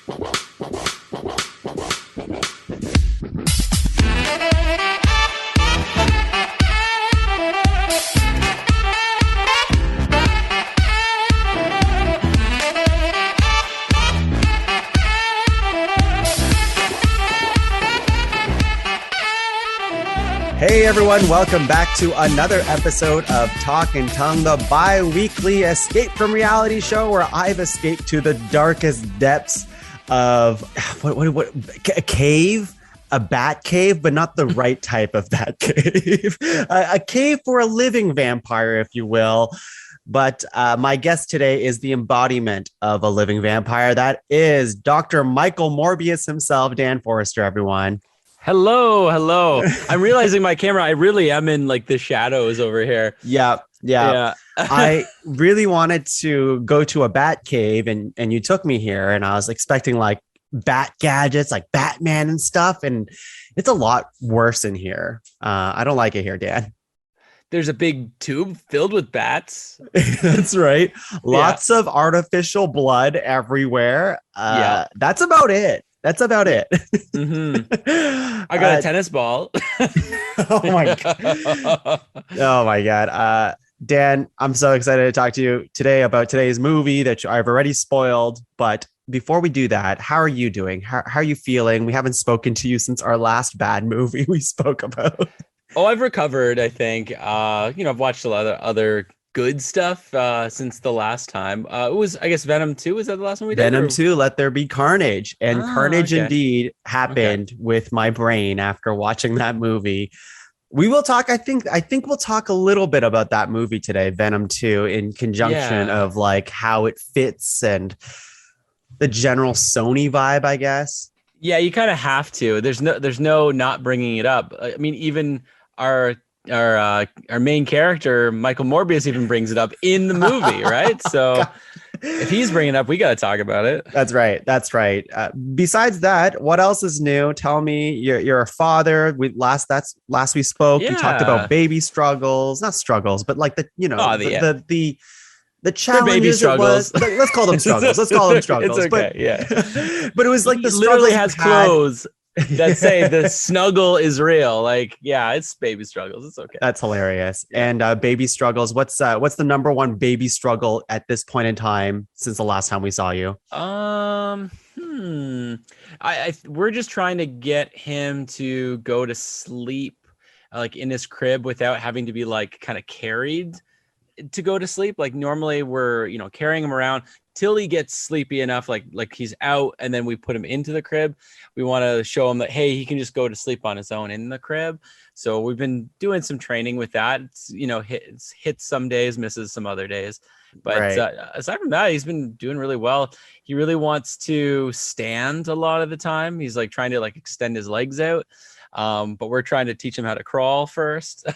Hey everyone, welcome back to another episode of Talkin' Tongue, the bi-weekly escape from reality show where I've escaped to the darkest depths of a cave, a bat cave, but not the right type of bat cave, a cave for a living vampire, if you will. But my guest today is the embodiment of a living vampire. That is Dr. Michael Morbius himself, Dan Foerster, everyone. Hello. I'm realizing my camera, I really am in like the shadows over here. Yeah. I really wanted to go to a bat cave and you took me here and I was expecting like bat gadgets, like Batman and stuff. And it's a lot worse in here. I don't like it here, Dan. There's a big tube filled with bats. That's right. Lots of artificial blood everywhere. That's about it. Mm-hmm. I got a tennis ball. Oh my God. Dan, I'm so excited to talk to you today about today's movie that I've already spoiled. But before we do that, how are you doing? How are you feeling? We haven't spoken to you since our last bad movie we spoke about. Oh, I've recovered, I think. I've watched a lot of other good stuff since the last time. It was, I guess, Venom 2. Was that the last one we did? Venom 2, Let There Be Carnage. And Carnage indeed happened with my brain after watching that movie. We will talk, I think we'll talk a little bit about that movie today, Venom 2, in conjunction of like how it fits and the general Sony vibe, I guess. Yeah, you kind of have to. There's no not bringing it up. I mean, even our main character, Michael Morbius, even brings it up in the movie, right? So if he's bringing it up, we got to talk about it. That's right. Besides that, what else is new? Tell me. You're a father. Last we spoke, you talked about baby struggles, not struggles, but like the challenges. Baby struggles. Let's call them struggles. It's okay. But it was like the literally has clothes that say the snuggle is real. Like, yeah, it's baby struggles. It's okay. That's hilarious. And baby struggles. What's the number one baby struggle at this point in time since the last time we saw you? We're just trying to get him to go to sleep, like in his crib without having to be like kind of carried to go to sleep. Like normally we're, carrying him around till he gets sleepy enough, like he's out, and then we put him into the crib. We want to show him that, hey, he can just go to sleep on his own in the crib. So we've been doing some training with that. It's, hits some days, misses some other days. But aside from that, he's been doing really well. He really wants to stand a lot of the time. He's like trying to like extend his legs out. But we're trying to teach him how to crawl first.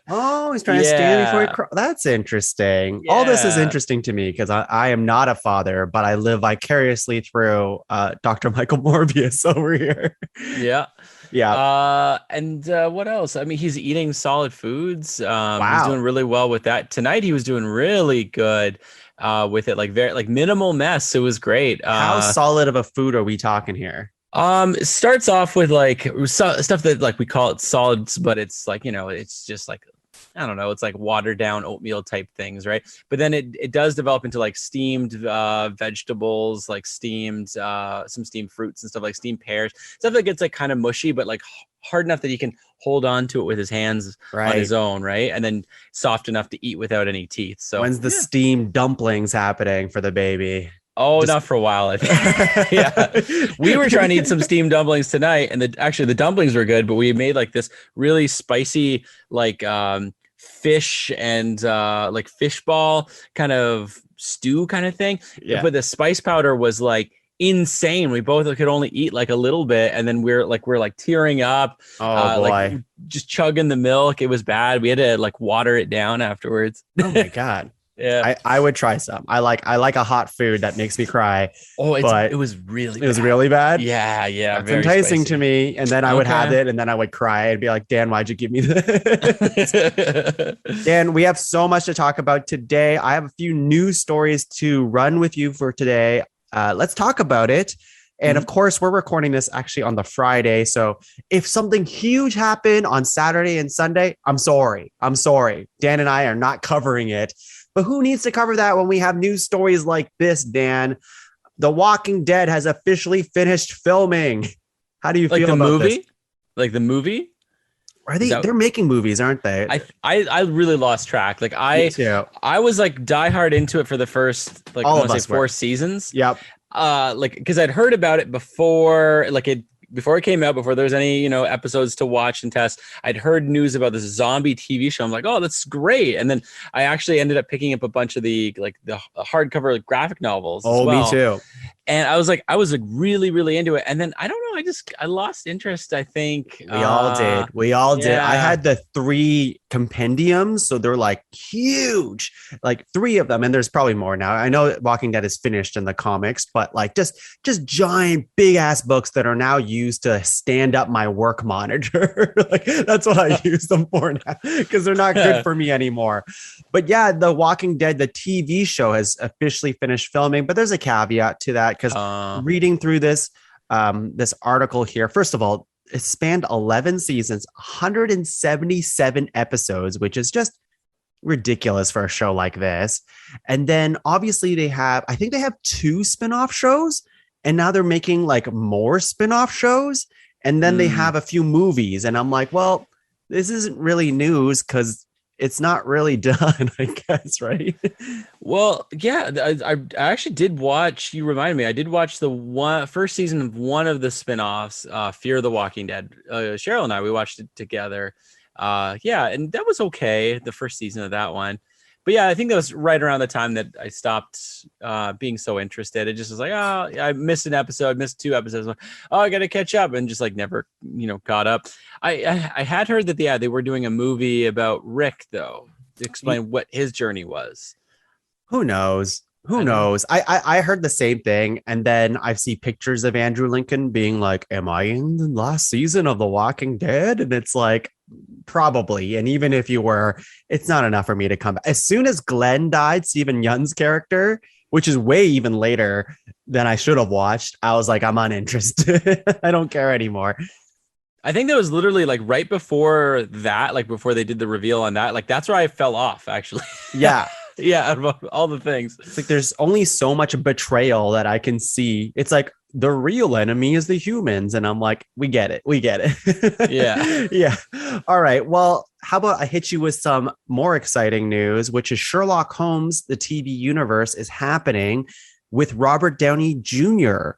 Oh, he's trying to stand before he crawl. That's interesting. Yeah. All this is interesting to me because I am not a father, but I live vicariously through Dr. Michael Morbius over here. Yeah. And what else? I mean, he's eating solid foods. Wow. He's doing really well with that. Tonight, he was doing really good with it, like very like minimal mess. It was great. How solid of a food are we talking here? It starts off with like stuff that like we call it solids, but it's like, it's just like, I don't know, it's like watered down oatmeal type things, right? But then it does develop into like steamed vegetables, like some steamed fruits and stuff, like steamed pears, stuff that gets like kind of mushy, but like hard enough that he can hold on to it with his hands on his own, right? And then soft enough to eat without any teeth. So when's the steamed dumplings happening for the baby? Oh, not for a while, I think. Yeah. We were trying to eat some steamed dumplings tonight, and the dumplings were good, but we made like this really spicy, like fish and like fish ball kind of stew kind of thing. Yeah. But the spice powder was like insane. We both could only eat like a little bit, and then we're tearing up. Oh boy. Like just chugging the milk. It was bad. We had to like water it down afterwards. Oh my God. Yeah, I would try some. I like a hot food that makes me cry. Oh, it was really bad. Yeah. It's enticing spicy to me, and then I would have it, and then I would cry and be like, Dan, why'd you give me this? Dan, we have so much to talk about today. I have a few news stories to run with you for today. Let's talk about it. And of course, we're recording this actually on the Friday. So if something huge happened on Saturday and Sunday, I'm sorry. Dan and I are not covering it. But who needs to cover that when we have news stories like this, Dan? The Walking Dead has officially finished filming. How do you feel about movie? this? Like the movie? Are they? They're making movies, aren't they? I really lost track. Like I was like diehard into it for the first like I want to say 4 seasons. Yep. Like because I'd heard about it before, before it came out, before there was any, episodes to watch and test. I'd heard news about this zombie TV show. I'm like, oh, that's great. And then I actually ended up picking up a bunch of the hardcover graphic novels. Oh, me too. And I was really, really into it. And then I don't know, I lost interest, I think. We all did. I had the 3 compendiums, so they're like huge, like 3 of them. And there's probably more now. I know Walking Dead is finished in the comics, but like just giant, big ass books that are now used to stand up my work monitor. Like that's what I use them for now because they're not good for me anymore. But yeah, The Walking Dead, the TV show, has officially finished filming, but there's a caveat to that. Because reading through this article here, first of all, it spanned 11 seasons, 177 episodes, which is just ridiculous for a show like this. And then obviously I think they have 2 spin-off shows, and now they're making like more spin-off shows. And then they have a few movies. And I'm like, well, this isn't really news because it's not really done, I guess, right? Well, yeah, I actually did watch, you reminded me, I did watch the first season of one of the spinoffs, Fear the Walking Dead. Cheryl and I, we watched it together. Yeah, and that was okay, the first season of that one. But yeah, I think that was right around the time that I stopped being so interested. It just was like, oh, I missed an episode, missed 2 episodes. Like, oh, I got to catch up, and just like never, caught up. I had heard that they were doing a movie about Rick though, to explain what his journey was. Who knows? I heard the same thing, and then I see pictures of Andrew Lincoln being like, "Am I in the last season of The Walking Dead?" And it's like, probably. And even if you were, it's not enough for me to come back. As soon as Glenn died, Stephen Yeun's character, which is way even later than I should have watched, I was like, I'm uninterested. I don't care anymore. I think that was literally like right before that, like before they did the reveal on that, like that's where I fell off, actually. Yeah. Yeah, out of all the things. It's like there's only so much betrayal that I can see. It's like the real enemy is the humans. And I'm like, we get it. Yeah. Yeah. All right. Well, how about I hit you with some more exciting news, which is Sherlock Holmes, the TV universe, is happening with Robert Downey Jr.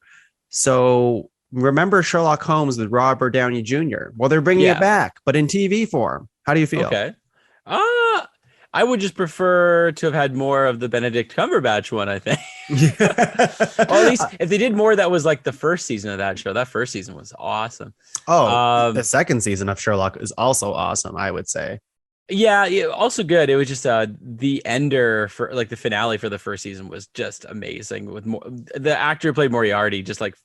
So remember Sherlock Holmes with Robert Downey Jr.? Well, they're bringing it back, but in TV form. How do you feel? Okay. I would just prefer to have had more of the Benedict Cumberbatch one, I think. Or at least if they did more, that was like the first season of that show. That first season was awesome. Oh, the second season of Sherlock is also awesome, I would say. Yeah, also good. It was just the ender for like the finale for the first season was just amazing. With the actor who played Moriarty, just like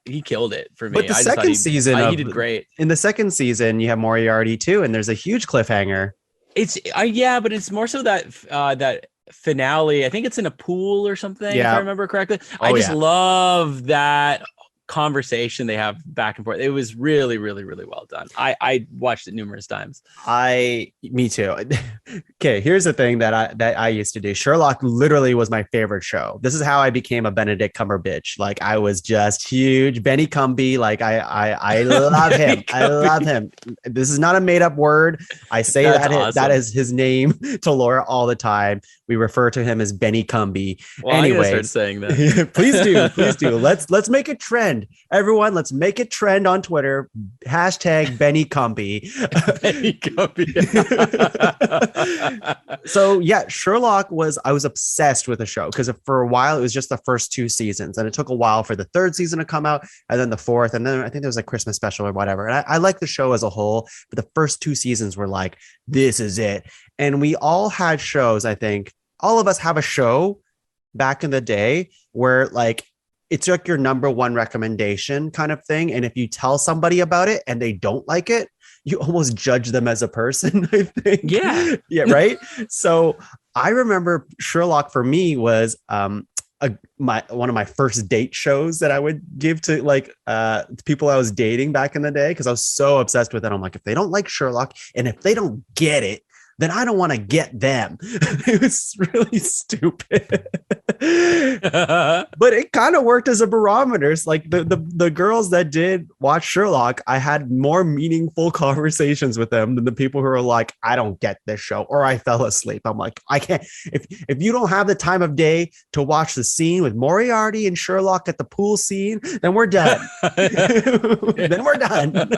he killed it for me. But the second season, he did great. In the second season, you have Moriarty too, and there's a huge cliffhanger. It's but it's more so that that finale. I think it's in a pool or something. If I remember correctly. I just love that conversation they have back and forth. It was really, really, really well done. I watched it numerous times. Me too. Okay, here's the thing that I used to do. Sherlock literally was my favorite show. This is how I became a Benedict Cumberbatch. Like I was just huge. Benny Cumby. Like I love him. I love him. This is not a made up word. I say that is his name to Laura all the time. We refer to him as Benny Cumby. Well, anyway, start saying that. Please do. Let's make it trend. Everyone, let's make it trend on Twitter. # Benny Cumby. Benny Cumby. So yeah, Sherlock I was obsessed with the show because for a while it was just the first 2 seasons, and it took a while for the 3rd season to come out, and then the 4th, and then I think there was a Christmas special or whatever. And I like the show as a whole, but the first 2 seasons were like, this is it. And we all had shows. I think all of us have a show back in the day where like it's like your number one recommendation kind of thing. And if you tell somebody about it and they don't like it, you almost judge them as a person, I think. Yeah. Yeah. Right. So I remember Sherlock for me was one of my first date shows that I would give to like people I was dating back in the day, because I was so obsessed with it. I'm like, if they don't like Sherlock and if they don't get it, then I don't want to get them. It was really stupid. But it kind of worked as a barometer. It's like the girls that did watch Sherlock, I had more meaningful conversations with them than the people who are like, I don't get this show, or I fell asleep. I'm like, I can't. If you don't have the time of day to watch the scene with Moriarty and Sherlock at the pool scene, then we're done. Then we're done.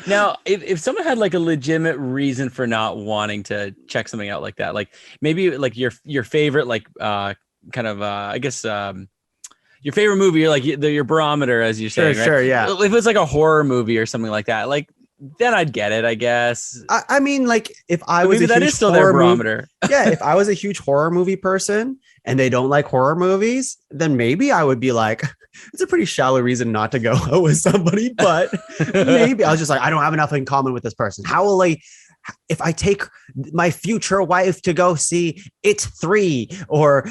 Now, if someone had like a legitimate reason for not wanting to check something out like that, like maybe like your favorite, like kind of I guess your favorite movie, you're like your barometer, as you're saying, right? Sure, yeah. If it's like a horror movie or something like that, like then I'd get it, I guess. I mean, like if I was that is still their barometer. Yeah, if I was a huge horror movie person and they don't like horror movies, then maybe I would be like, it's a pretty shallow reason not to go out with somebody, but maybe I was just like, I don't have enough in common with this person. How will I, if I take my future wife to go see It 3 or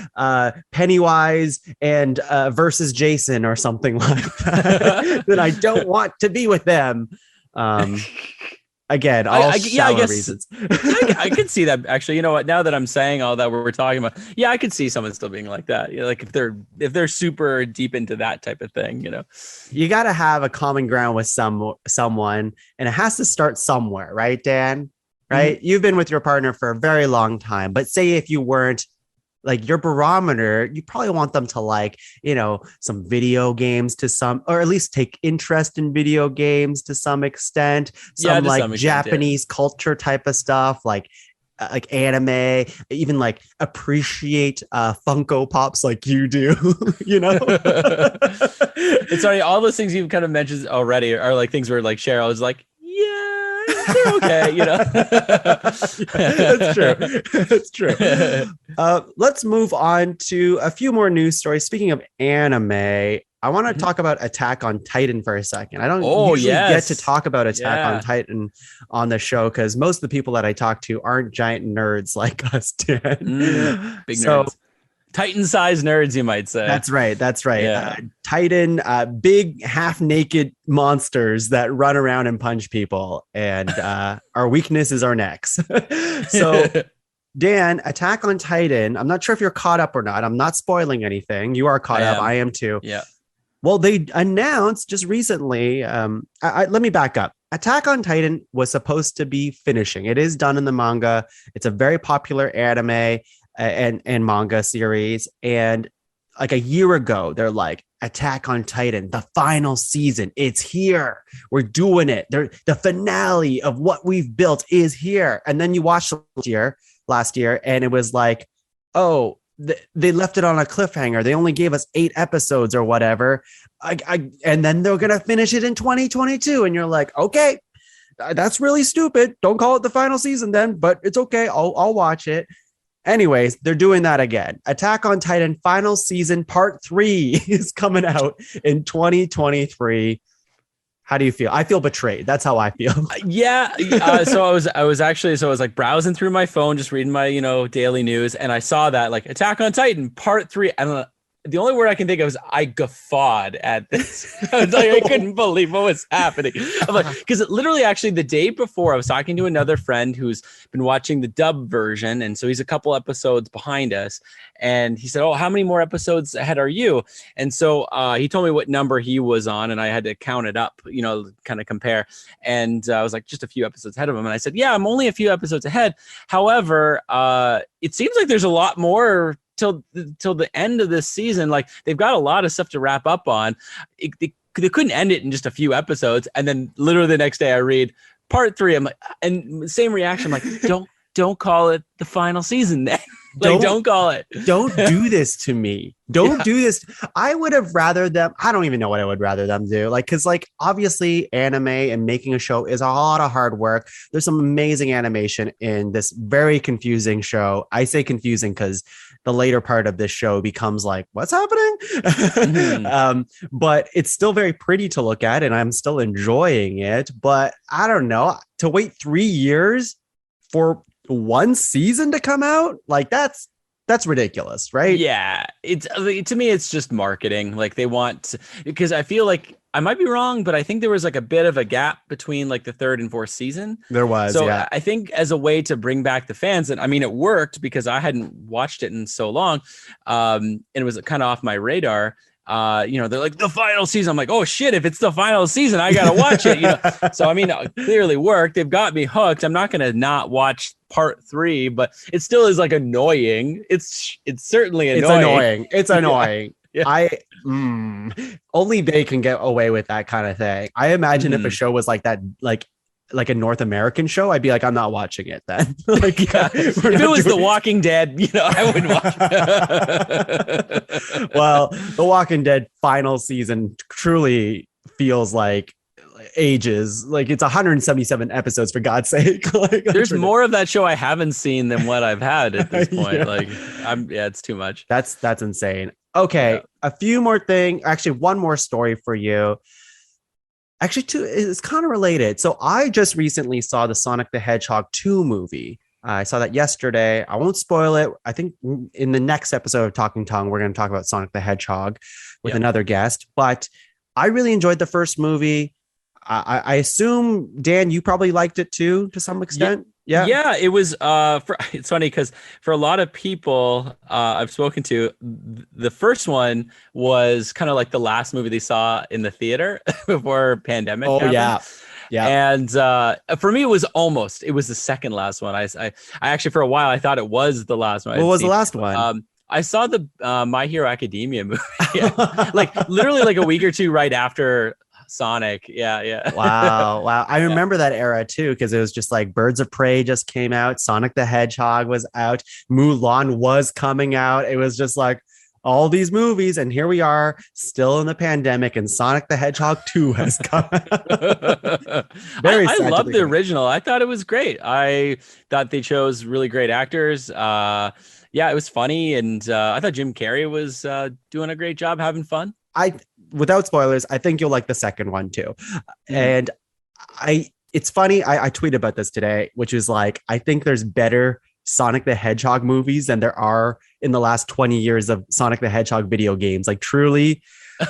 Pennywise and versus Jason or something like that, then I don't want to be with them. Again, all shallow reasons. I could see that, actually. You know what? Now that I'm saying all that we're talking about, yeah, I could see someone still being like that. You know, like if they're super deep into that type of thing, you know. You got to have a common ground with someone, and it has to start somewhere, right, Dan? Right? Mm-hmm. You've been with your partner for a very long time, but say if you weren't, like your barometer, you probably want them to like, you know, some video games to some, or at least take interest in video games to some extent, some Japanese culture type of stuff, like anime, even like appreciate Funko Pops like you do, you know? It's already, all those things you've kind of mentioned already are like things where like Cheryl is like, they're okay, you know. That's true. That's true. Let's move on to a few more news stories. Speaking of anime, I want to talk about Attack on Titan for a second. I don't usually get to talk about Attack on Titan on the show because most of the people that I talk to aren't giant nerds like us, Dan. Big nerds. Titan-sized nerds, you might say. That's right. Yeah. Titan, big half-naked monsters that run around and punch people, and our weakness is our necks. So, Dan, Attack on Titan. I'm not sure if you're caught up or not. I'm not spoiling anything. You are caught up. I am too. Yeah. Well, they announced just recently. Let me back up. Attack on Titan was supposed to be finishing. It is done in the manga. It's a very popular anime and manga series. And like a year ago, they're like, Attack on Titan, the final season, it's here. We're doing it. The finale of what we've built is here. And then you watch last year, and it was like, oh, they left it on a cliffhanger. They only gave us 8 episodes or whatever. And then they're going to finish it in 2022. And you're like, okay, that's really stupid. Don't call it the final season then, but it's okay. I'll watch it. Anyways, they're doing that again. Attack on Titan final season part 3 is coming out in 2023. How do you feel? I feel betrayed. That's how I feel. Yeah. So I was like browsing through my phone, just reading my, daily news. And I saw that like Attack on Titan part 3. And the only word I can think of is I guffawed at this. I was like, I couldn't believe what was happening. I'm like, because literally actually the day before I was talking to another friend who's been watching the dub version. And so he's a couple episodes behind us. And he said, oh, how many more episodes ahead are you? And so he told me what number he was on, and I had to count it up, kind of compare. And I was like, just a few episodes ahead of him. And I said, yeah, I'm only a few episodes ahead. However, it seems like there's a lot more till the end of this season. Like they've got a lot of stuff to wrap up on. They couldn't end it in just a few episodes. And then literally the next day I read part 3. I'm like, and same reaction. I'm like, don't call it the final season then. Don't call it. Don't do this to me. Don't do this. I would have rather them. I don't even know what I would rather them do. Because obviously anime and making a show is a lot of hard work. There's some amazing animation in this very confusing show. I say confusing because the later part of this show becomes like, what's happening? Mm-hmm. But it's still very pretty to look at, and I'm still enjoying it. But I don't know, to wait 3 years for one season to come out, like that's that's ridiculous, right? Yeah, it's to me, it's just marketing. Like they want because I feel like I might be wrong, but I think there was like a bit of a gap between like the third and fourth season. There was, So yeah. I think as a way to bring back the fans, and I mean, it worked because I hadn't watched it in so long, and it was kind of off my radar. They're like the final season. I'm like, oh shit, if it's the final season, I gotta watch it. So I mean, it clearly worked. They've got me hooked. I'm not gonna not watch part 3, but it still is like annoying. It's certainly annoying. It's annoying. Yeah. Only they can get away with that kind of thing. I imagine if a show was like that, like a North American show, I'd be like, I'm not watching it then. Like, yeah. If it was The Walking Dead, I wouldn't watch it. Well, The Walking Dead final season truly feels like ages. Like it's 177 episodes, for God's sake. Like, there's more of that show I haven't seen than what I've had at this point. Yeah. Like it's too much. That's insane. Okay, yeah. A few more things. Actually, one more story for you. Actually, it's kind of related. So I just recently saw the Sonic the Hedgehog 2 movie. I saw that yesterday. I won't spoil it. I think in the next episode of Talking Tongue, we're going to talk about Sonic the Hedgehog with another guest. But I really enjoyed the first movie. I assume, Dan, you probably liked it too, to some extent. Yeah, it was. It's funny because for a lot of people I've spoken to, the first one was kind of like the last movie they saw in the theater before pandemic. Oh, happened. yeah. And for me, it was the second last one. I actually, for a while, I thought it was the last one. What was the last one? I saw the My Hero Academia movie, like literally like a week or two right after Sonic. Yeah. Wow. I remember that era too, because it was just like Birds of Prey just came out. Sonic the Hedgehog was out. Mulan was coming out. It was just like all these movies. And here we are still in the pandemic and Sonic the Hedgehog 2 has come. I loved the original. I thought it was great. I thought they chose really great actors. It was funny. And I thought Jim Carrey was doing a great job having fun. Without spoilers, I think you'll like the second one too. And it's funny. I tweeted about this today, which is like, I think there's better Sonic the Hedgehog movies than there are in the last 20 years of Sonic the Hedgehog video games. Like truly,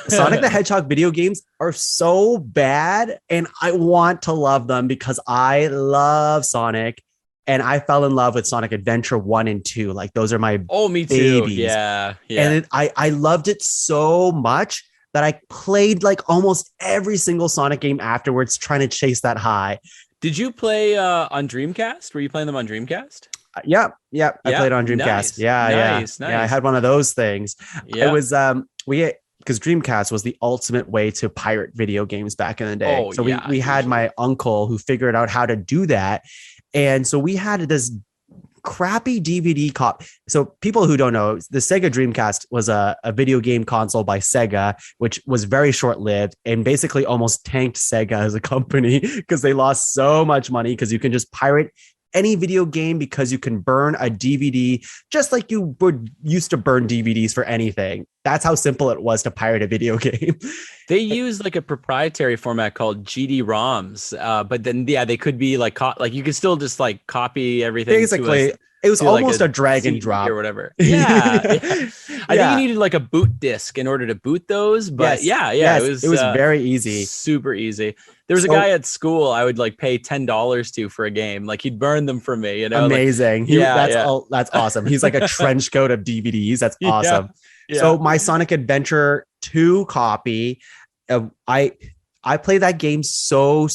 Sonic the Hedgehog video games are so bad and I want to love them because I love Sonic. And I fell in love with Sonic Adventure 1 and 2. Like those are my me too. babies. Yeah. And I loved it so much that I played like almost every single Sonic game afterwards, trying to chase that high. Did you play on Dreamcast? Were you playing them on Dreamcast? Yeah. I played on Dreamcast. Nice. Yeah, I had one of those things. Yeah. It was because Dreamcast was the ultimate way to pirate video games back in the day. We had my uncle who figured out how to do that. And so we had this crappy DVD copy. So people who don't know, the Sega Dreamcast was a video game console by Sega, which was very short-lived and basically almost tanked Sega as a company because they lost so much money because you can just pirate any video game because you can burn a DVD just like you would used to burn DVDs for anything. That's how simple it was to pirate a video game. They use like a proprietary format called GD-ROMs, but then they could be like you could still just like copy everything. Basically, it was almost a drag and drop or whatever. Yeah. I think you needed like a boot disc in order to boot those, but yes. It was very easy, super easy. There was a guy at school I would like pay $10 to for a game. Like he'd burn them for me. Amazing. That's awesome. He's like a trench coat of DVDs. That's awesome. Yeah. So my Sonic Adventure 2 copy, I played that game so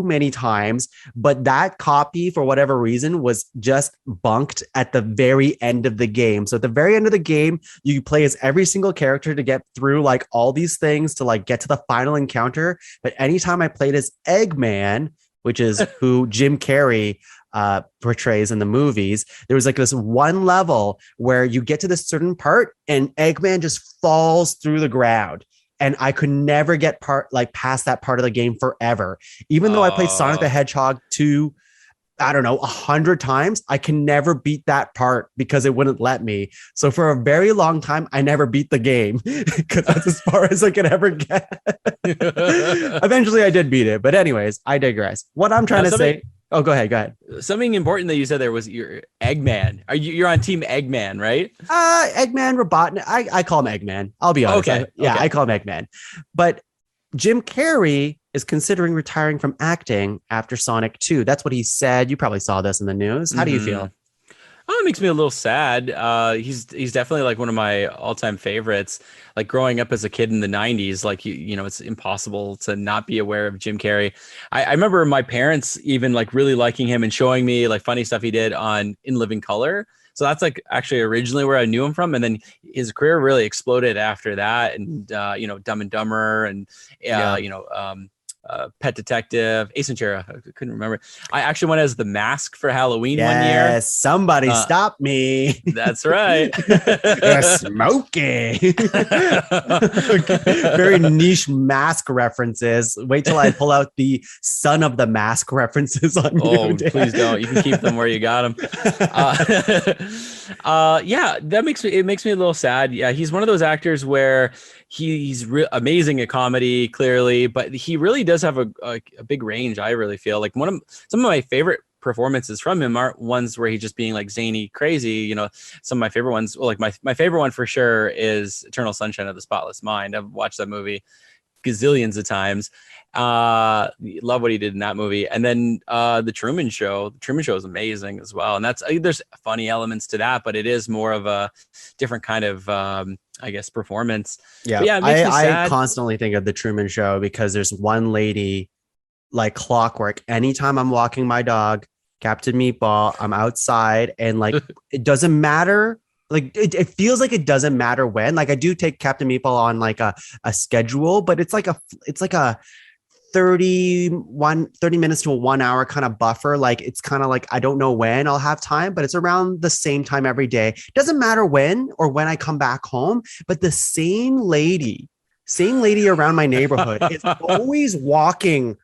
many times, but that copy, for whatever reason, was just bunked at the very end of the game. So at the very end of the game, you play as every single character to get through like all these things to like get to the final encounter. But anytime I played as Eggman, which is who Jim Carrey portrays in the movies, there was like this one level where you get to this certain part and Eggman just falls through the ground. And I could never get past that part of the game forever. Even though I played Sonic the Hedgehog 2, 100 times, I can never beat that part because it wouldn't let me. So for a very long time, I never beat the game because that's as far as I could ever get. Eventually I did beat it. But anyways, I digress. What I'm trying to say. Oh, go ahead. Go ahead. Something important that you said there was your Eggman. You're on Team Eggman, right? Eggman, Robotnik. I call him Eggman. I'll be honest. Okay. I call him Eggman. But Jim Carrey is considering retiring from acting after Sonic 2. That's what he said. You probably saw this in the news. How do you feel? Oh, it makes me a little sad. He's definitely like one of my all-time favorites. Like growing up as a kid in the 90s, like you know, it's impossible to not be aware of Jim Carrey. I remember my parents even like really liking him and showing me like funny stuff he did on In Living Color. So that's like actually originally where I knew him from, and then his career really exploded after that. And you know, Dumb and Dumber, and you know, Pet Detective, Ace Ventura. I couldn't remember. I actually went as the Mask for Halloween one year. Yes, somebody stop me. That's right. You're smoking. Very niche Mask references. Wait till I pull out the Son of the Mask references on you. Oh, please don't. You can keep them where you got them. Yeah, that makes me a little sad. Yeah, he's one of those actors where he's amazing at comedy, clearly, but he really does have a big range. I really feel like some of my favorite performances from him aren't ones where he's just being like zany crazy. You know, some of my favorite ones, well, like my favorite one for sure is Eternal Sunshine of the Spotless Mind. I've watched that movie gazillions of times. Love what he did in that movie. And then the Truman Show. The Truman Show is amazing as well. And there's funny elements to that, but it is more of a different kind of I guess performance. Yeah, it makes me sad. I constantly think of the Truman Show because there's one lady like clockwork. Anytime I'm walking my dog, Captain Meatball, I'm outside, and like it doesn't matter. Like it feels like it doesn't matter when. Like I do take Captain Meatball on like a schedule, but it's like a 30 minutes to a 1 hour kind of buffer. Like it's kind of like I don't know when I'll have time, but it's around the same time every day. Doesn't matter when or when I come back home, but the same lady around my neighborhood is always walking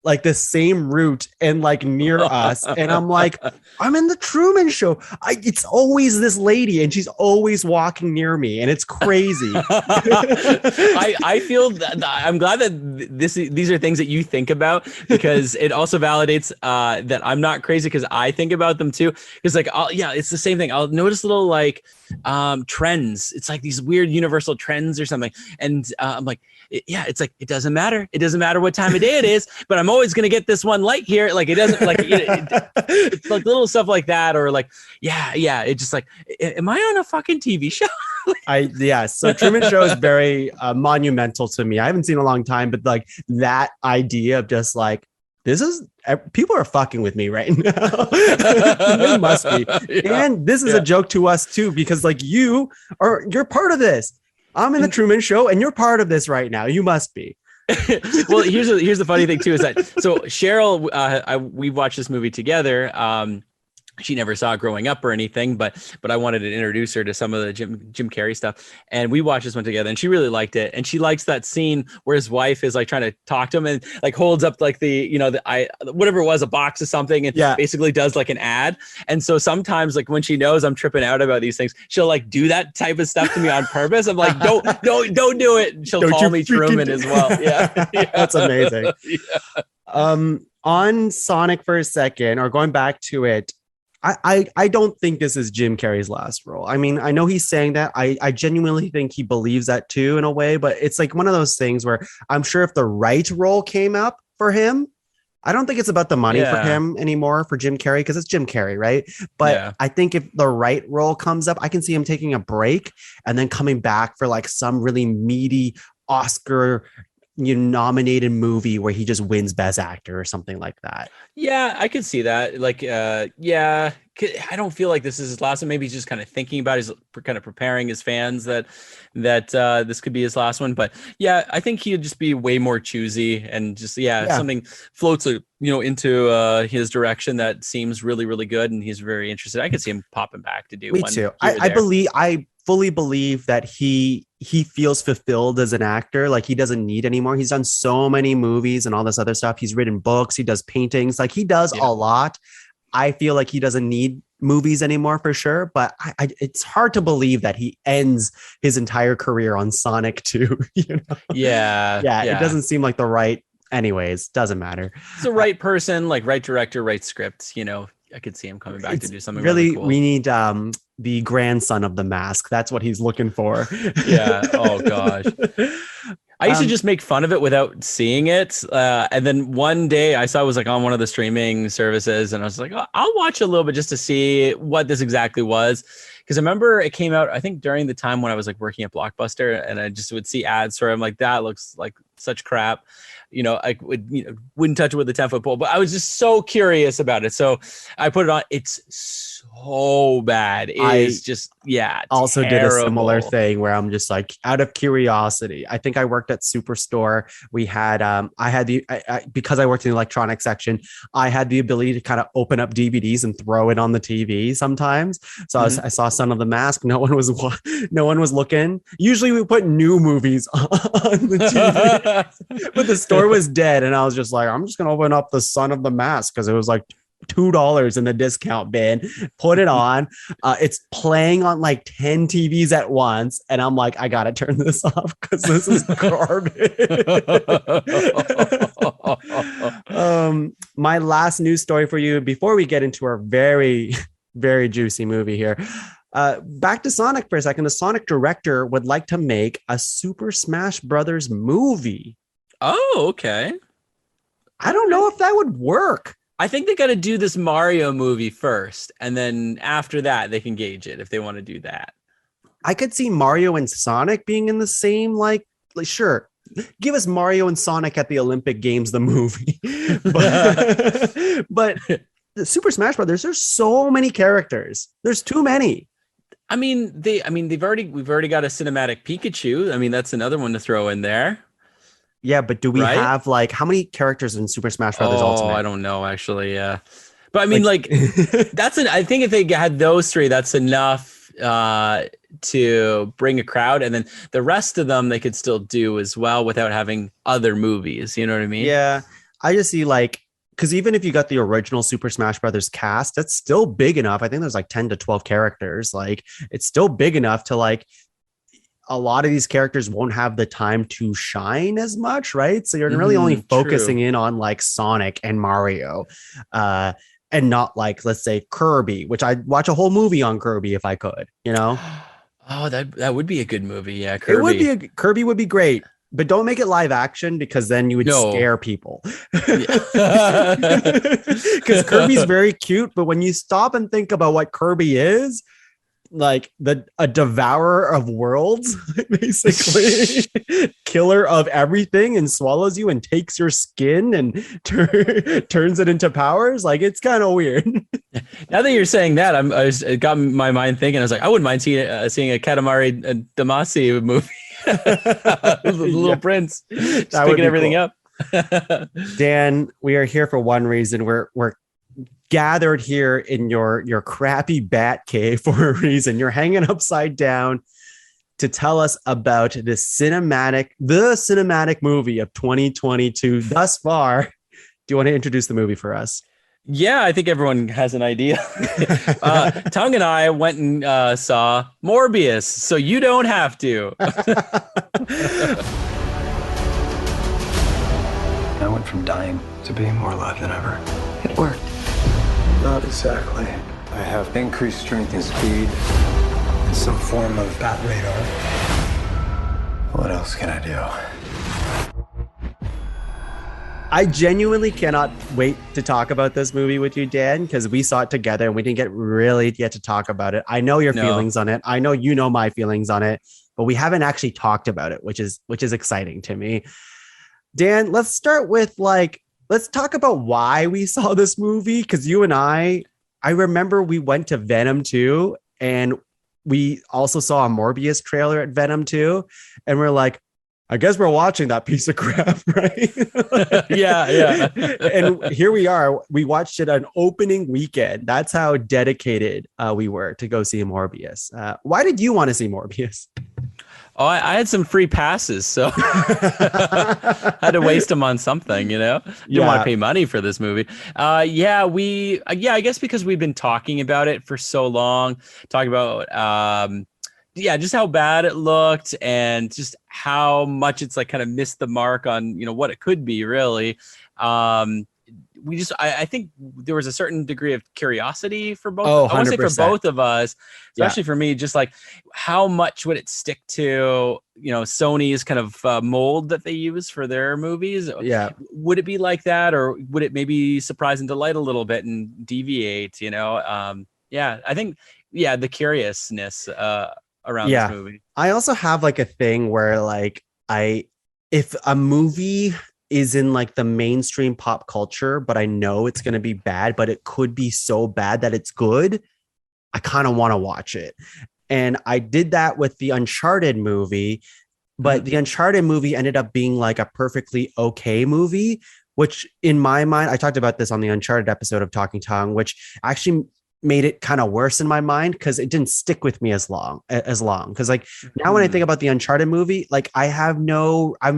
like the same route and like near us. And I'm like, I'm in the Truman Show. It's always this lady and she's always walking near me. And it's crazy. I feel that I'm glad that these are things that you think about, because it also validates that I'm not crazy, because I think about them too. Because like, it's the same thing. I'll notice little like trends. It's like these weird universal trends or something. And I'm like, it's like, it doesn't matter. It doesn't matter what time of day it is, but I'm always going to get this one light here. Like it doesn't like, it's like little stuff like that. Or like, it's just like, am I on a fucking TV show? So Truman Show is very monumental to me. I haven't seen it in a long time, but like that idea of just like, people are fucking with me right now. It must be. Yeah. And this is a joke to us too, because like you're part of this. I'm in the Truman Show and you're part of this right now. You must be. Well, here's the funny thing too, is that so Cheryl, we watched this movie together. She never saw it growing up or anything, but I wanted to introduce her to some of the Jim Carrey stuff. And we watched this one together and she really liked it. And she likes that scene where his wife is like trying to talk to him and like holds up like whatever it was, a box or something, and basically does like an ad. And so sometimes like when she knows I'm tripping out about these things, she'll like do that type of stuff to me on purpose. I'm like, don't do it. And she'll call me Truman as well. Yeah. That's amazing. On Sonic for a second, or going back to it, I don't think this is Jim Carrey's last role. I mean, I know he's saying that. I genuinely think he believes that too in a way, but it's like one of those things where I'm sure if the right role came up for him, I don't think it's about the money for him anymore for Jim Carrey, because it's Jim Carrey, right? But I think if the right role comes up, I can see him taking a break and then coming back for like some really meaty Oscar nominated movie where he just wins Best Actor or something like that. Yeah, I could see that. Like, I don't feel like this is his last one. Maybe he's just kind of thinking about, he's kind of preparing his fans that this could be his last one. But yeah, I think he'd just be way more choosy and just, something floats, into his direction that seems really, really good. And he's very interested. I could see him popping back to do one. Me too. I fully believe that he feels fulfilled as an actor. Like he doesn't need anymore. He's done so many movies and all this other stuff. He's written books. He does paintings. Like he does a lot. I feel like he doesn't need movies anymore for sure. But it's hard to believe that he ends his entire career on Sonic 2. Yeah. It doesn't seem like the right anyways, doesn't matter. It's the right person, like right director, right script. I could see him coming back to do something really cool. We need the grandson of the mask. That's what he's looking for. Yeah. Oh gosh. I used to just make fun of it without seeing it. And then one day I saw it was like on one of the streaming services, and I was like, oh, I'll watch a little bit just to see what this exactly was. Because I remember it came out, I think, during the time when I was like working at Blockbuster, and I just would see ads for it. I'm like, that looks like such crap. I wouldn't touch it with a 10-foot pole, but I was just so curious about it. So I put it on. It's so bad. It's just, also terrible. Did a similar thing where I'm just like, out of curiosity. I think I worked at Superstore. We had, because I worked in the electronics section, I had the ability to kind of open up DVDs and throw it on the TV sometimes. So I saw Son of the Mask. No one was looking. Usually we put new movies on the TV, but the store was dead, and I was just like, I'm just gonna open up the Son of the Mask because it was like $2 in the discount bin. Put it on. It's playing on like 10 TVs at once, and I'm like, I gotta turn this off because this is garbage. My last news story for you before we get into our very, very juicy movie here. Back to Sonic for a second. The Sonic director would like to make a Super Smash Brothers movie. Oh, okay. I don't know if that would work. I think they got to do this Mario movie first, and then after that, they can gauge it if they want to do that. I could see Mario and Sonic being in the same, like sure, give us Mario and Sonic at the Olympic Games, the movie. but the Super Smash Brothers, there's so many characters. There's too many. We've already got a cinematic Pikachu. I mean, that's another one to throw in there. Yeah, but do we have like how many characters in Super Smash Brothers Ultimate? I don't know actually. Yeah, but I mean, I think if they had those three, that's enough to bring a crowd, and then the rest of them they could still do as well without having other movies. You know what I mean? Yeah, I just see because even if you got the original Super Smash Brothers cast, that's still big enough. I think there's like 10 to 12 characters. Like it's still big enough to a lot of these characters won't have the time to shine as much, right? So you're really only focusing in on like Sonic and Mario, and not like, let's say, Kirby, which I'd watch a whole movie on Kirby if I could, Oh, that would be a good movie. Yeah, Kirby. Kirby would be great, but don't make it live action because then you would scare people. Because Kirby's very cute, but when you stop and think about what Kirby is, like a devourer of worlds, basically killer of everything, and swallows you and takes your skin and turns it into powers. Like it's kind of weird. Now that you're saying that, it got my mind thinking. I was like, I wouldn't mind seeing a Katamari Damacy movie. The Little Prince, just picking everything up. Dan, we are here for one reason. We're gathered here in your crappy bat cave for a reason. You're hanging upside down to tell us about the cinematic movie of 2022 thus far. Do you want to introduce the movie for us? Yeah, I think everyone has an idea. Tuong and I went and saw Morbius, so you don't have to. I went from dying to being more alive than ever. It worked. Not exactly. I have increased strength and speed and some form of bat radar. What else can I do? I genuinely cannot wait to talk about this movie with you, Dan, because we saw it together and we didn't really get to talk about it. I know your feelings on it. I know you know my feelings on it, but we haven't actually talked about it, which is exciting to me. Dan, let's start with let's talk about why we saw this movie, because you and I remember we went to Venom 2 and we also saw a Morbius trailer at Venom 2, and we're like, I guess we're watching that piece of crap, right? Yeah. And here we are. We watched it on opening weekend. That's how dedicated we were to go see Morbius. Why did you want to see Morbius? Oh, I had some free passes, so I had to waste them on something, Didn't want to pay money for this movie. I guess because we've been talking about it for so long, talking about just how bad it looked and just how much it's like kind of missed the mark on, what it could be really. I think there was a certain degree of curiosity for both. Oh, I want to say for 100%. both of us, especially for me, just like how much would it stick to, Sony's kind of mold that they use for their movies? Yeah. Would it be like that, or would it maybe surprise and delight a little bit and deviate, I think, the curiousness around this movie. I also have like a thing where like if a movie is in like the mainstream pop culture, but I know it's going to be bad, but it could be so bad that it's good, I kind of want to watch it. And I did that with the Uncharted movie, but the Uncharted movie ended up being like a perfectly okay movie, which in my mind, I talked about this on the Uncharted episode of Talking Tongue, which actually made it kind of worse in my mind because it didn't stick with me as long. Because like now when I think about the Uncharted movie, like I'm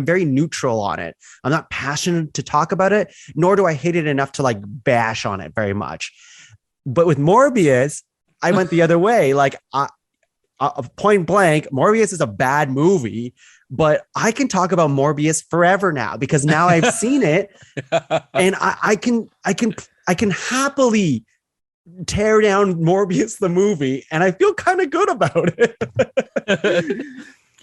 very neutral on it. I'm not passionate to talk about it, nor do I hate it enough to like bash on it very much. But with Morbius, I went the other way. Like point blank, Morbius is a bad movie, but I can talk about Morbius forever now because now I've seen it, and I can happily tear down Morbius the movie, and I feel kind of good about it.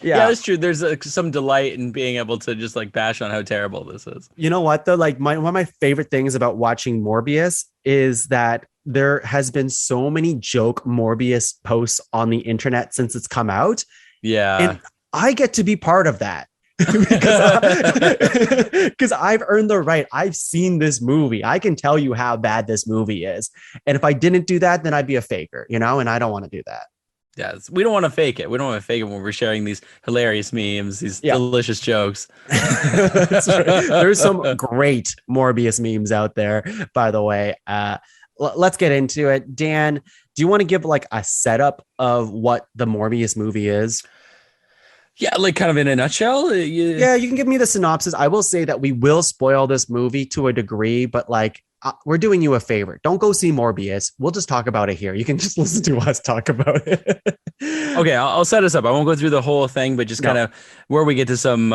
Yeah, that's true. There's some delight in being able to just like bash on how terrible this is. You know what though? Like one of my favorite things about watching Morbius is that there has been so many joke Morbius posts on the internet since it's come out. Yeah. And I get to be part of that. Because I've earned the right. I've seen this movie. I can tell you how bad this movie is. And if I didn't do that, then I'd be a faker, and I don't want to do that. Yes, we don't want to fake it. We don't want to fake it when we're sharing these hilarious memes, these delicious jokes. That's right. There's some great Morbius memes out there, by the way. Let's get into it. Dan, do you want to give like a setup of what the Morbius movie is? Yeah, like kind of in a nutshell. Yeah, you can give me the synopsis. I will say that we will spoil this movie to a degree, but like we're doing you a favor. Don't go see Morbius. We'll just talk about it here. You can just listen to us talk about it. Okay, I'll set us up. I won't go through the whole thing, but just kind of where we get to some,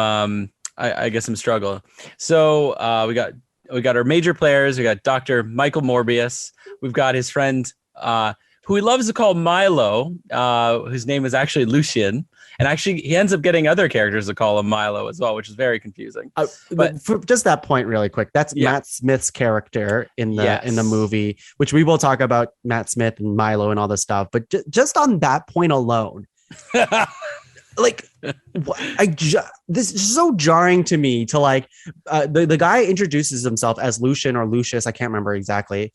I guess, some struggle. So we got our major players. We got Dr. Michael Morbius. We've got his friend, who he loves to call Milo, whose name is actually Lucian. And actually, he ends up getting other characters to call him Milo as well, which is very confusing. But for just that point, really quick, that's Matt Smith's character in the movie, which we will talk about Matt Smith and Milo and all this stuff. But just on that point alone, like, this is so jarring to me. To like, the guy introduces himself as Lucian or Lucius, I can't remember exactly,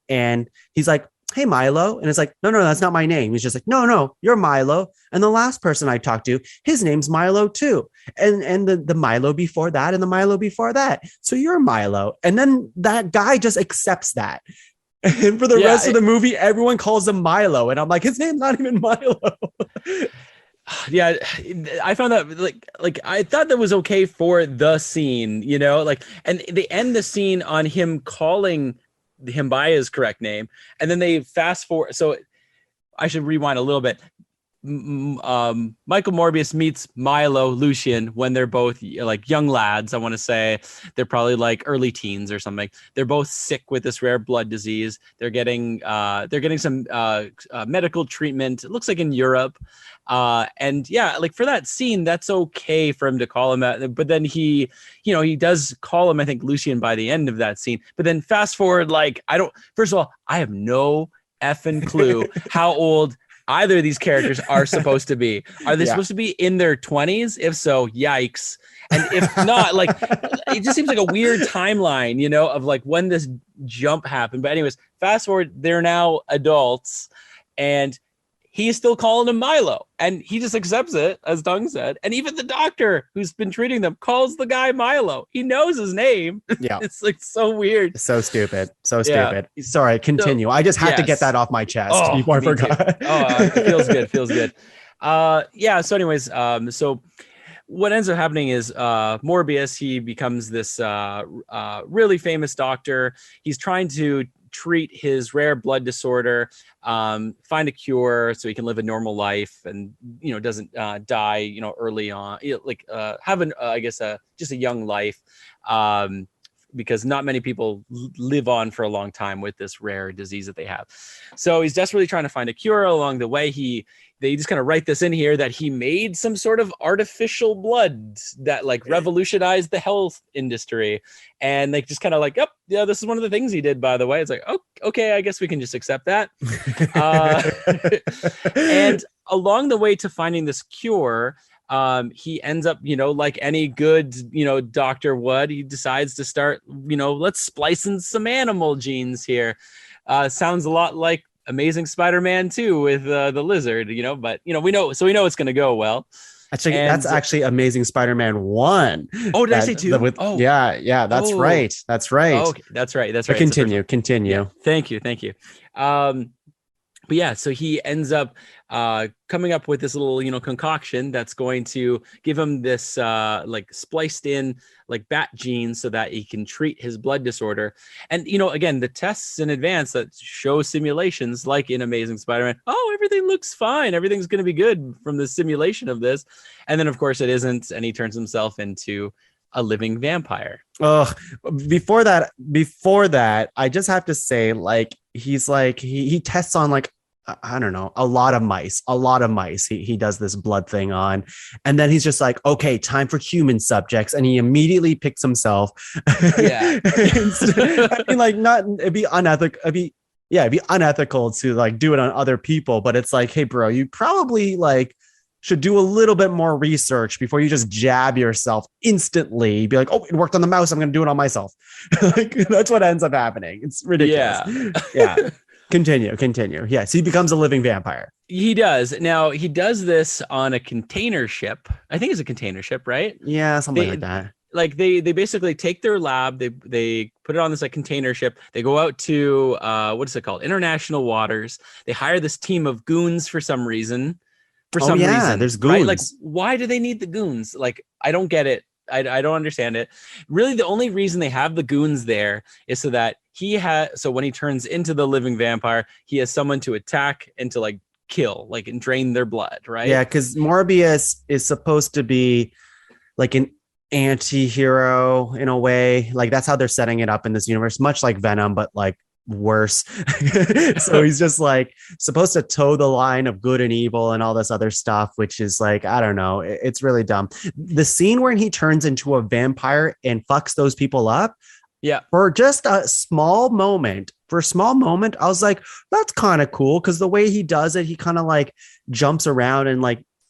and he's like, "Hey, Milo." And it's like, no, that's not my name. He's just like, no, you're Milo. And the last person I talked to, his name's Milo too. And the Milo before that and the Milo before that. So you're Milo. And then that guy just accepts that. And for the rest of the movie, everyone calls him Milo. And I'm like, his name's not even Milo. Yeah, I found that like I thought that was okay for the scene, like, and they end the scene on him calling him by his correct name, and then they fast forward. So I should rewind a little bit. Michael Morbius meets Milo Lucian when they're both like young lads. I want to say they're probably like early teens or something. They're both sick with this rare blood disease. They're getting some medical treatment. It looks like in Europe. And yeah, like for that scene, that's okay for him to call him that. But then he does call him, I think, Lucian by the end of that scene. But then fast forward, first of all, I have no effing clue how old either of these characters are supposed to be. Are they supposed to be in their 20s? If so, yikes. And if not, like, it just seems like a weird timeline, of like when this jump happened. But anyways, fast forward, they're now adults, and he's still calling him Milo, and he just accepts it, as Tung said. And even the doctor who's been treating them calls the guy Milo. He knows his name. Yeah. It's like so weird. So stupid. Sorry, continue. I just had to get that off my chest before I forgot. It feels good. So anyways, so what ends up happening is Morbius, he becomes this really famous doctor. He's trying to treat his rare blood disorder, find a cure so he can live a normal life and, doesn't die, early on, have just a young life. Because not many people live on for a long time with this rare disease that they have. So he's desperately trying to find a cure. Along the way, they just kind of write this in here that he made some sort of artificial blood that revolutionized the health industry. And just kind of oh, yeah, this is one of the things he did, by the way. It's like, oh, okay, I guess we can just accept that. And along the way to finding this cure, he ends up, like any good, doctor would, he decides to start, let's splice in some animal genes here. Sounds a lot like Amazing Spider-Man 2 with the lizard, but, we know it's going to go well. Actually, that's actually Amazing Spider-Man 1. Oh, did I say 2? Yeah, that's right. That's right. Oh, okay. That's right. Continue. Yeah, thank you. But yeah, so he ends up coming up with this little, concoction that's going to give him this spliced in bat gene so that he can treat his blood disorder. And, again, the tests in advance that show simulations like in Amazing Spider-Man, everything looks fine. Everything's going to be good from the simulation of this. And then, of course, it isn't. And he turns himself into a living vampire. Oh, before that, I just have to say, he tests on I don't know, a lot of mice. He does this blood thing on, and then he's just like, okay, time for human subjects. And he immediately picks himself. Yeah. It'd be unethical. It'd be unethical to do it on other people, but it's like, hey bro, you probably should do a little bit more research before you just jab yourself instantly. Be like, oh, it worked on the mouse, I'm going to do it on myself. That's what ends up happening. It's ridiculous. Yeah. Continue. Yes, he becomes a living vampire. He does. Now, he does this on a container ship. I think it's a container ship, right? Yeah, something like that. They basically take their lab, they put it on this container ship. They go out to, what is it called? International waters. They hire this team of goons for some reason. There's goons. Right? Why do they need the goons? I don't get it. I don't understand it. Really, the only reason they have the goons there is so that so when he turns into the living vampire, he has someone to attack and to kill, and drain their blood, right? Yeah, because Morbius is supposed to be an anti-hero in a way. That's how they're setting it up in this universe, much like Venom, but worse. So he's just supposed to toe the line of good and evil and all this other stuff, which is I don't know, it's really dumb. The scene where he turns into a vampire and fucks those people up, for just a small moment, I was like, that's kind of cool, because the way he does it, he kind of jumps around and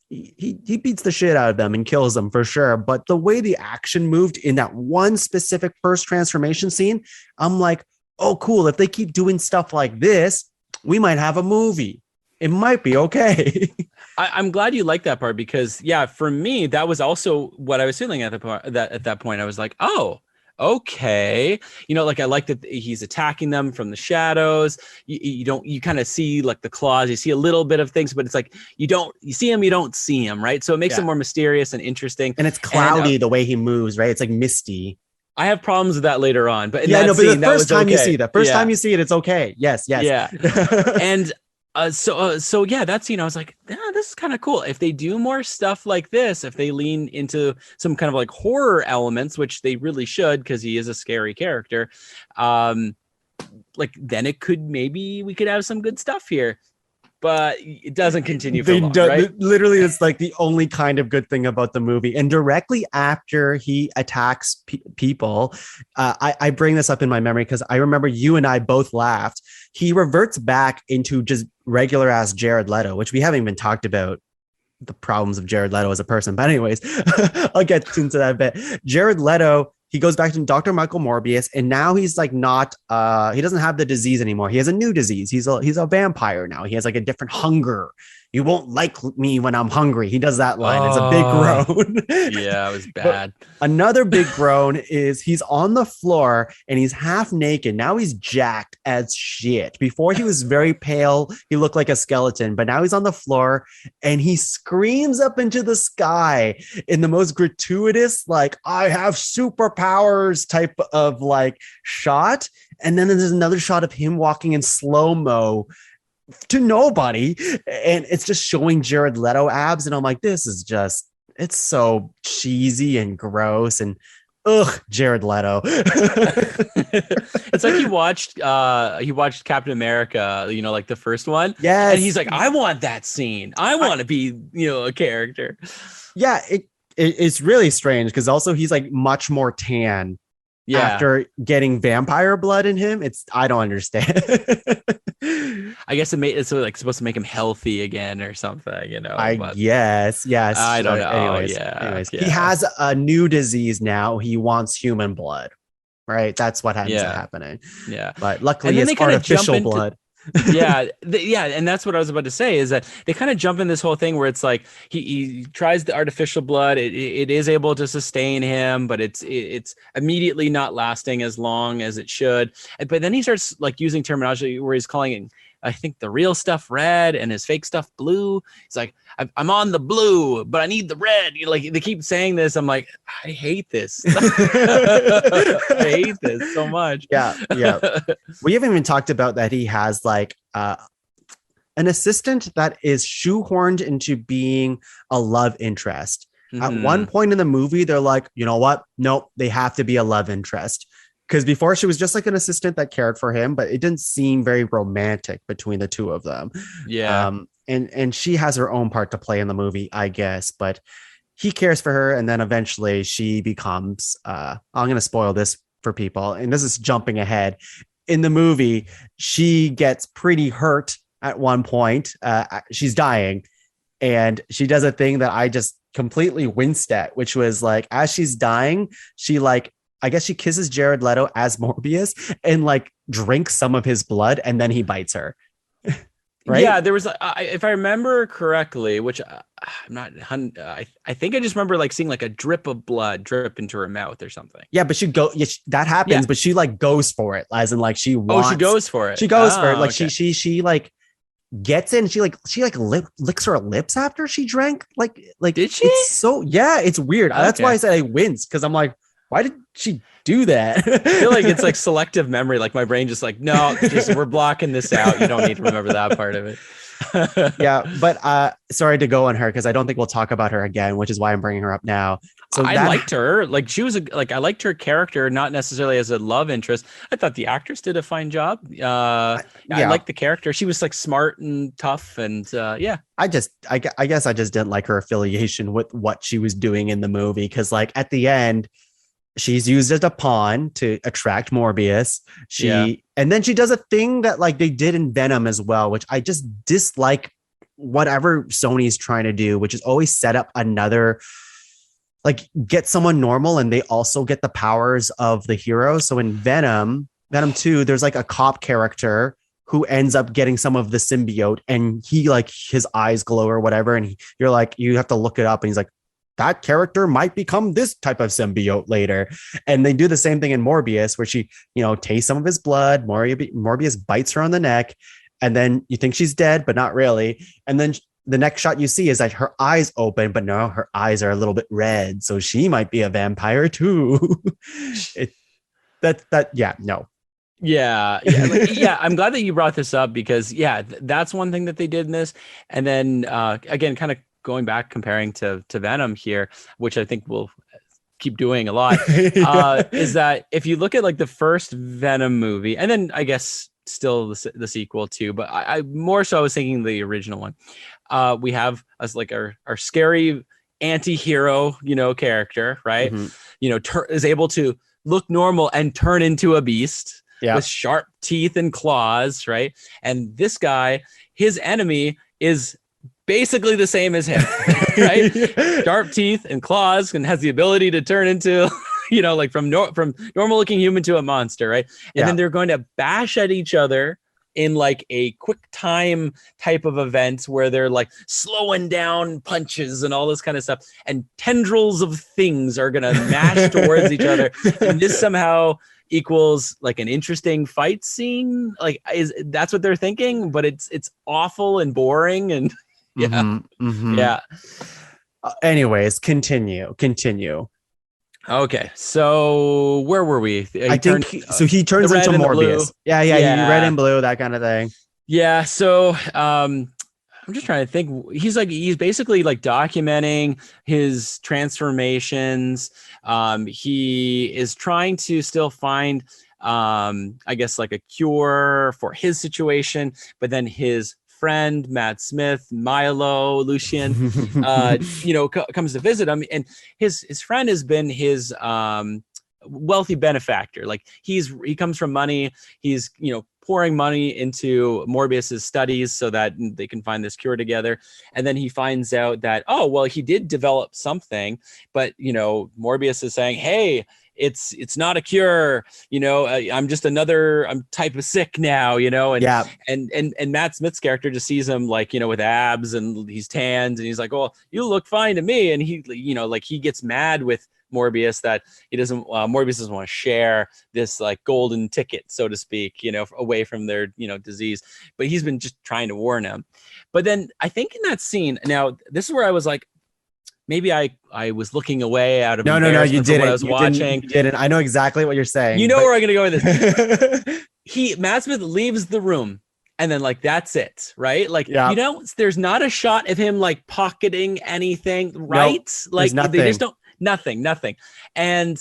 he beats the shit out of them and kills them for sure. But the way the action moved in that one specific first transformation scene, I'm like, oh, cool. If they keep doing stuff like this, we might have a movie. It might be okay. I'm glad you like that part, because, for me, that was also what I was feeling at that point. I was like, oh, okay. I like that he's attacking them from the shadows. You kind of see the claws. You see a little bit of things, but it's you see him, you don't see him, right? So it makes it more mysterious and interesting. And it's cloudy the way he moves, right? It's misty. I have problems with that later on, but but the first time you see time you see it, it's okay. Yes. Yeah. And so that's, I was like, this is kind of cool. If they do more stuff like this, if they lean into some kind of horror elements, which they really should, because he is a scary character, then it could, maybe we could have some good stuff here. But it doesn't continue for long, right? Literally, it's the only kind of good thing about the movie. And directly after he attacks people, I bring this up in my memory because I remember you and I both laughed. He reverts back into just regular ass Jared Leto, which we haven't even talked about the problems of Jared Leto as a person. But anyways, I'll get into that a bit. Jared Leto, he goes back to Dr. Michael Morbius, and now he's not, he doesn't have the disease anymore. He has a new disease. He's a vampire now. He has a different hunger. you won't like me when I'm hungry. He does that line. It's a big groan. Yeah, it was bad. But another big groan is he's on the floor and he's half naked. Now he's jacked as shit. Before he was very pale. He looked like a skeleton, but now he's on the floor and he screams up into the sky in the most gratuitous, like, I have superpowers type of like shot. And then there's another shot of him walking in slow-mo to nobody, and it's just showing Jared Leto abs, and I'm like, this is just, it's so cheesy and gross, and Jared Leto. It's like he watched Captain America, like the first one. Yes. And he's like, I want that scene. I want to be, a character. Yeah, it's really strange because also he's like much more tan. Yeah. After getting vampire blood in him, I don't understand. I guess it's like supposed to make him healthy again or something, Yes. I don't know. Anyways, Yeah. He has a new disease now. He wants human blood, right? That's what ends up happening. Yeah. But luckily it's artificial blood. And that's what I was about to say, is that they kind of jump in this whole thing where it's like he tries the artificial blood, it is able to sustain him, but it's immediately not lasting as long as it should. But then he starts like using terminology where he's calling, I think, the real stuff red and his fake stuff blue. He's like, I'm on the blue, but I need the red. Like they keep saying this. I'm like, I hate this. I hate this so much. Yeah. We haven't even talked about that he has like an assistant that is shoehorned into being a love interest. Mm-hmm. At one point in the movie, they're like, you know what? Nope, they have to be a love interest. Because before she was just like an assistant that cared for him, but it didn't seem very romantic between the two of them. Yeah. And she has her own part to play in the movie, I guess, but he cares for her. And then eventually she becomes, I'm going to spoil this for people. And this is jumping ahead. In the movie, she gets pretty hurt at one point. She's dying. And she does a thing that I just completely winced at, which was like, as she's dying, she like, I guess she kisses Jared Leto as Morbius and like drinks some of his blood, and then he bites her. Right? Yeah, there was, if I remember correctly, which I'm not, I think I just remember like seeing like a drip of blood drip into her mouth or something. Yeah, but that happens, but she like goes for it, as in like she wants. Oh, she goes for it. She goes for it. Like okay. she like gets in. She licks her lips after she drank. Like did she? It's weird. Okay. That's why I said I winced, because I'm like, why did she do that? I feel like it's like selective memory. Like my brain just like, no, we're blocking this out. You don't need to remember that part of it. Yeah, but sorry to go on her, because I don't think we'll talk about her again, which is why I'm bringing her up now. So I liked her. Like she was I liked her character, not necessarily as a love interest. I thought the actress did a fine job. I liked the character. She was like smart and tough, and yeah. I guess I just didn't like her affiliation with what she was doing in the movie, because like at the end, she's used as a pawn to attract Morbius. And then she does a thing that like they did in Venom as well, which I just dislike. Whatever Sony's trying to do, which is always set up another, like get someone normal and they also get the powers of the hero. So in Venom 2, there's like a cop character who ends up getting some of the symbiote, and he like his eyes glow or whatever. And you're like, you have to look it up. And he's like, that character might become this type of symbiote later. And they do the same thing in Morbius, where she, tastes some of his blood. Morbius bites her on the neck, and then you think she's dead, but not really. And then the next shot you see is that her eyes open, but no, her eyes are a little bit red. So she might be a vampire too. No. Yeah. I'm glad that you brought this up, because that's one thing that they did in this. And then again, kind of going back, comparing to Venom here, which I think we'll keep doing a lot, is that if you look at like the first Venom movie, and then I guess still the sequel too, but I more so I was thinking the original one. We have as like our scary anti-hero, character, right? Mm-hmm. Is able to look normal and turn into a beast with sharp teeth and claws, right? And this guy, his enemy is basically the same as him, right? Sharp teeth and claws, and has the ability to turn into, like from normal looking human to a monster, right? And then they're going to bash at each other in like a quick time type of event where they're like slowing down punches and all this kind of stuff, and tendrils of things are gonna mash towards each other, and this somehow equals like an interesting fight scene. Like, that's what they're thinking, but it's awful and boring, and yeah. Anyways, continue. Okay, so where were we? I think so. He turns into Morbius. Yeah, red and blue, that kind of thing. Yeah. So I'm just trying to think. He's basically like documenting his transformations. He is trying to still find, I guess, like a cure for his situation, but then his friend Matt Smith, Milo, Lucian, comes to visit him, and his friend has been his wealthy benefactor. Like, he comes from money. He's pouring money into Morbius's studies so that they can find this cure together. And then he finds out that, oh, well, he did develop something, but Morbius is saying, hey, it's not a cure, I'm just I'm type of sick now, and Matt Smith's character just sees him like, with abs and he's tanned, and he's like, oh, you look fine to me. And he, he gets mad with Morbius that Morbius doesn't want to share this like golden ticket, so to speak, away from their, disease, but he's been just trying to warn him. But then I think in that scene, now this is where I was like, maybe I was looking away out of no, you didn't. What I was watching. You didn't. I know exactly what you're saying. Where I'm gonna go with this. Matt Smith leaves the room, and then like that's it, right? Like, there's not a shot of him like pocketing anything, right? Nope, like they just don't. Nothing. And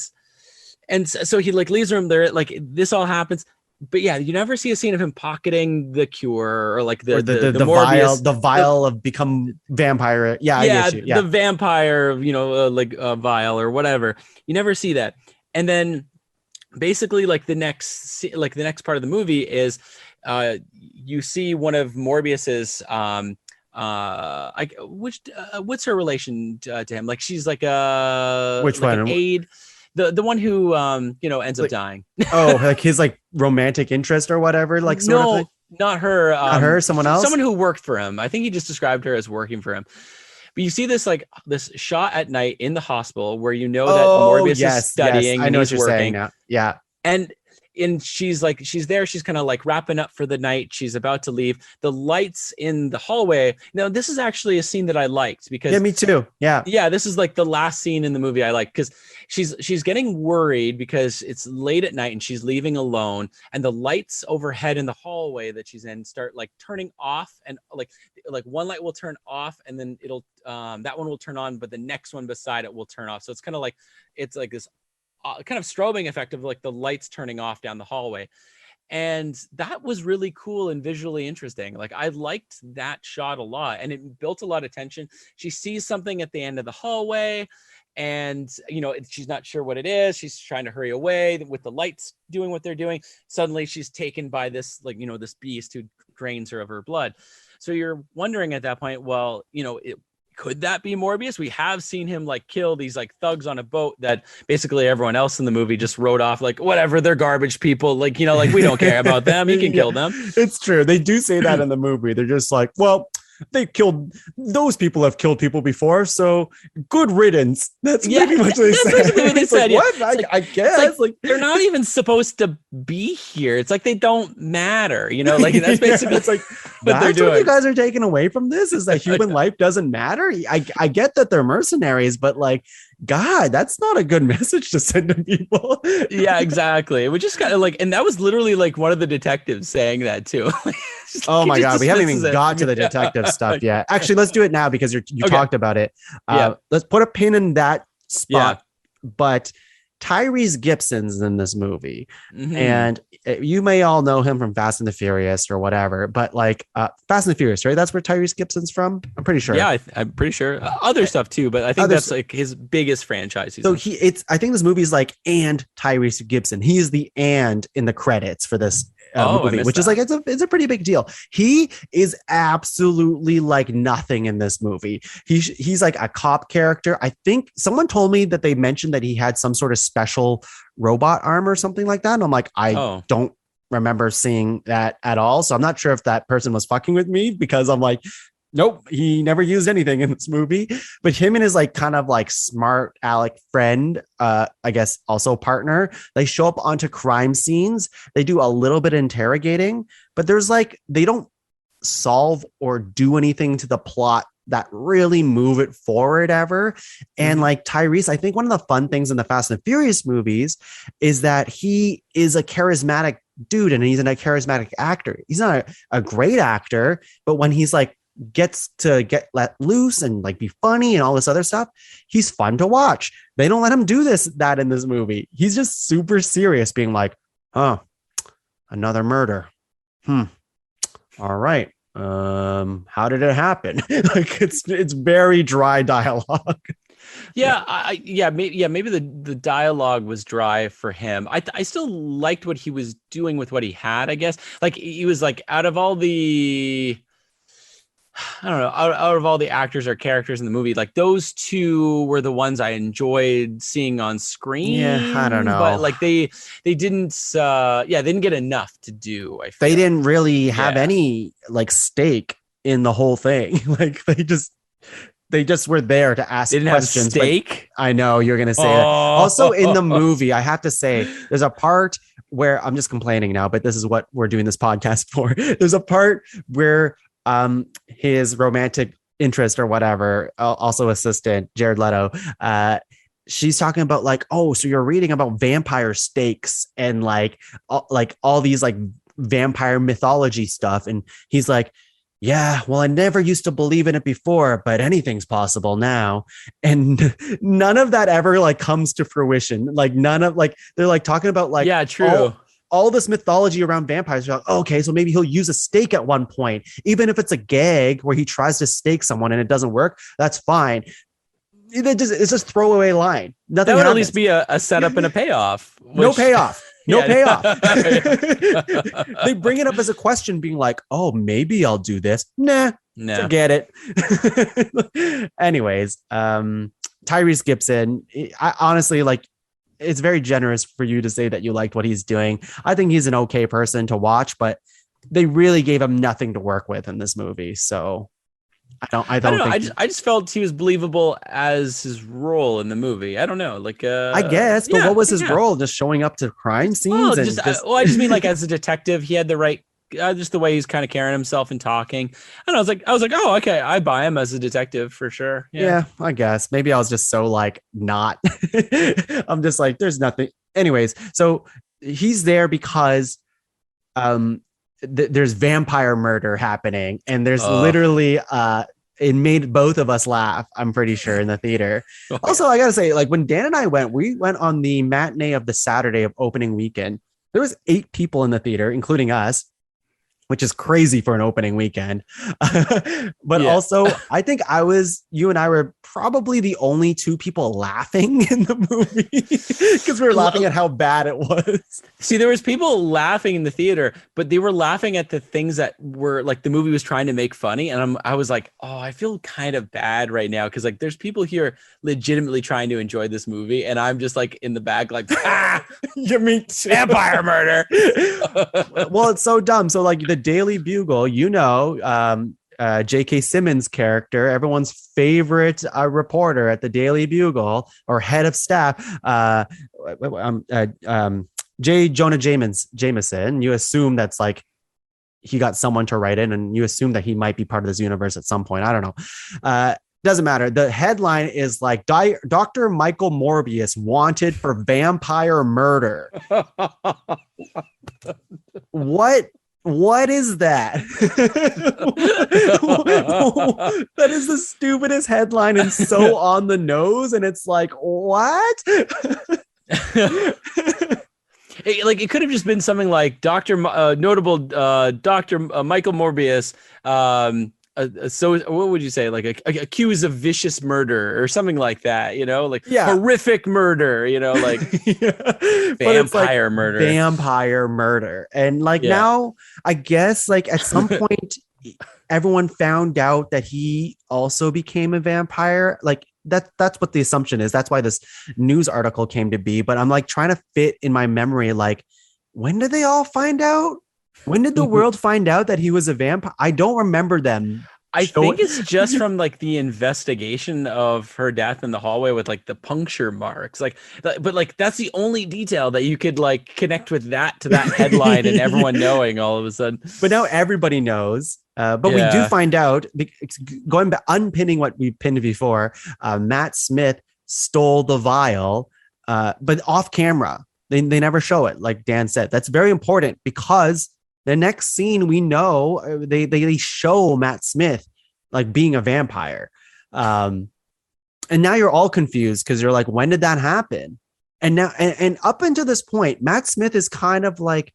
so he like leaves the room there. Like, this all happens. But yeah, you never see a scene of him pocketing the cure or like the Morbius, vial of become vampire. Yeah, I get you. Yeah, the vampire, vial or whatever. You never see that. And then basically like the next part of the movie is you see one of Morbius's what's her relation to him? Like, she's like which one? An aide. The one who ends up dying. Oh, like his like romantic interest or whatever, like sort of thing? Not her. Not her, someone else? Someone who worked for him. I think he just described her as working for him. But you see this shot at night in the hospital where that Morbius is studying. I know and what you're working. saying now. Yeah. And she's there, she's kind of like wrapping up for the night. She's about to leave. The lights in the hallway. Now, this is actually a scene that I liked because me too. Yeah. Yeah. This is like the last scene in the movie I like, because she's getting worried because it's late at night and she's leaving alone, and the lights overhead in the hallway that she's in start like turning off, and like one light will turn off and then it'll that one will turn on, but the next one beside it will turn off. So it's kind of like this kind of strobing effect of like the lights turning off down the hallway. And that was really cool and visually interesting. Like, I liked that shot a lot, and it built a lot of tension. She sees something at the end of the hallway, and she's not sure what it is. She's trying to hurry away with the lights doing what they're doing. Suddenly she's taken by this this beast who drains her of her blood. So you're wondering at that point, well, could that be Morbius? We have seen him like kill these like thugs on a boat that basically everyone else in the movie just wrote off like, whatever, they're garbage people. Like, we don't care about them. He can kill them. It's true. They do say that in the movie. They're just like, well, those people have killed people before, so good riddance. That's pretty much what they said. Basically what they said. Like, what? I guess. Like, they're not even supposed to be here. It's like they don't matter. Like that's basically it's like what they're doing. What you guys are taking away from this is that human life doesn't matter. I get that they're mercenaries, but like, God, that's not a good message to send to people. Yeah, exactly. Which is kind of like, and that was literally like one of the detectives saying that too. Oh my God, we haven't even got to the detective stuff yet. Actually, let's do it now because you talked about it. Let's put a pin in that spot. Yeah. But Tyrese Gibson's in this movie, and you may all know him from Fast and the Furious or whatever. But like Fast and the Furious, right? That's where Tyrese Gibson's from. I'm pretty sure. Yeah, I'm pretty sure. Other stuff too, but I think that's like his biggest franchise. So I think this movie is like and Tyrese Gibson. He is the and in the credits for this movie, which is like it's a pretty big deal. He is absolutely like nothing in this movie. He's like a cop character. I think someone told me that they mentioned that he had some sort of special robot arm or something like that. And I'm like, I don't remember seeing that at all. So I'm not sure if that person was fucking with me, because I'm like, nope, he never used anything in this movie. But him and his like kind of like smart Alec friend, I guess also partner, they show up onto crime scenes. They do a little bit of interrogating, but there's like, they don't solve or do anything to the plot that really move it forward ever. And like Tyrese, I think one of the fun things in the Fast and Furious movies is that he is a charismatic dude and he's a charismatic actor. He's not a great actor, but when he's like gets to get let loose and like be funny and all this other stuff, he's fun to watch. They don't let him do that in this movie. He's just super serious, being like, oh, another murder. All right. How did it happen? Like it's very dry dialogue. Maybe the dialogue was dry for him. I still liked what he was doing with what he had, I guess. Like he was like, out of all the, I don't know, out of all the actors or characters in the movie, like those two were the ones I enjoyed seeing on screen. Yeah, I don't know. But like they didn't they didn't get enough to do. I feel. They didn't really have any like stake in the whole thing. Like they just were there to ask questions. Have stake? I know you're going to say that. Also in the movie, I have to say, there's a part where I'm just complaining now, but this is what we're doing this podcast for. There's a part where his romantic interest or whatever, also assistant Jared Leto, she's talking about like, oh, so you're reading about vampire stakes and like all these like vampire mythology stuff. And he's like, yeah, well, I never used to believe in it before, but anything's possible now. And none of that ever like comes to fruition. Like none of like, they're like talking about like, yeah, true. All this mythology around vampires. You're like, oh, okay, so maybe he'll use a stake at one point, even if it's a gag where he tries to stake someone and it doesn't work. That's fine. It's just throwaway line. Nothing. That would happens. at least be a setup and a payoff. No payoff. No payoff. They bring it up as a question, being like, oh, maybe I'll do this. Nah, forget it. Anyways, Tyrese Gibson, I honestly like, it's very generous for you to say that you liked what he's doing. I think he's an okay person to watch, but they really gave him nothing to work with in this movie. So I don't know. I just felt he was believable as his role in the movie. I don't know. Like, I guess, but what was his role? Just showing up to crime scenes? I just mean like as a detective, he had the right, just the way he's kind of carrying himself and talking. And I was like, oh, okay, I buy him as a detective for sure. Yeah, I guess maybe I was just so like not. I'm just like, there's nothing. Anyways, so he's there because there's vampire murder happening, and there's literally it made both of us laugh, I'm pretty sure, in the theater. Also, I gotta say, like when Dan and I went, we went on the matinee of the Saturday of opening weekend. There was 8 people in the theater, including us, which is crazy for an opening weekend. But also, I think you and I were probably the only 2 people laughing in the movie because we were laughing at how bad it was. See, there was people laughing in the theater, but they were laughing at the things that were like the movie was trying to make funny. And I was like, oh, I feel kind of bad right now. Cause like there's people here legitimately trying to enjoy this movie. And I'm just like in the back, like, you mean vampire murder. Well, it's so dumb. So like the Daily Bugle, J.K. Simmons' character, everyone's favorite reporter at the Daily Bugle or head of staff, J. Jonah Jameson. You assume that's like he got someone to write it, and you assume that he might be part of this universe at some point. I don't know. Doesn't matter. The headline is like Dr. Michael Morbius wanted for vampire murder. What is that? That is the stupidest headline and so on the nose. And it's like, what? It could have just been something like notable Dr. Michael Morbius. So what would you say? Like accused of vicious murder or something like that, like horrific murder, like vampire murder. And like now, I guess like at some point, everyone found out that he also became a vampire. Like that's what the assumption is. That's why this news article came to be. But I'm like trying to fit in my memory, like, when did they all find out? When did the world find out that he was a vampire? I don't remember them. I think it's just from like the investigation of her death in the hallway with like the puncture marks, like, but like that's the only detail that you could like connect with that to that headline and everyone knowing all of a sudden. But now everybody knows. But we do find out, going back, unpinning what we pinned before. Matt Smith stole the vial, but off camera. They never show it, like Dan said. That's very important because the next scene we know they show Matt Smith like being a vampire. And now you're all confused because you're like, when did that happen? And now and up until this point, Matt Smith is kind of like,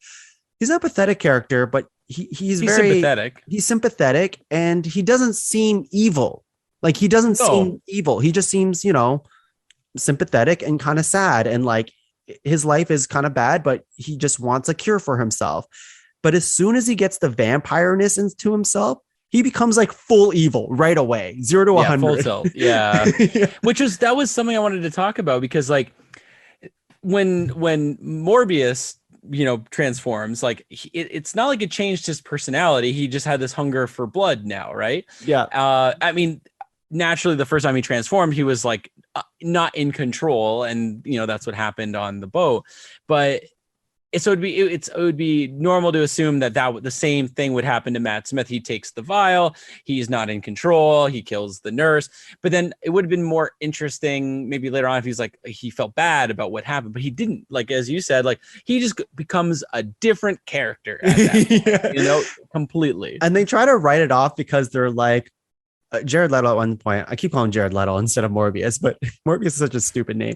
he's a pathetic character, but he's very sympathetic. He's sympathetic and he doesn't seem evil. Like he doesn't seem evil. He just seems, sympathetic and kind of sad. And like his life is kind of bad, but he just wants a cure for himself. But as soon as he gets the vampireness into himself, he becomes like full evil right away. 0 to 100. Full tilt. Yeah. That was something I wanted to talk about because like when Morbius, transforms, like it's not like it changed his personality. He just had this hunger for blood now. Right. Yeah. I mean, naturally the first time he transformed, he was like not in control. And, that's what happened on the boat. But it would be normal to assume that the same thing would happen to Matt Smith. He takes the vial, he's not in control, he kills the nurse. But then it would have been more interesting maybe later on if he's like he felt bad about what happened, but he didn't. Like as you said, like he just becomes a different character at that point, completely. And they try to write it off because they're like, Jared Leto at one point, I keep calling Jared Leto instead of Morbius, but Morbius is such a stupid name.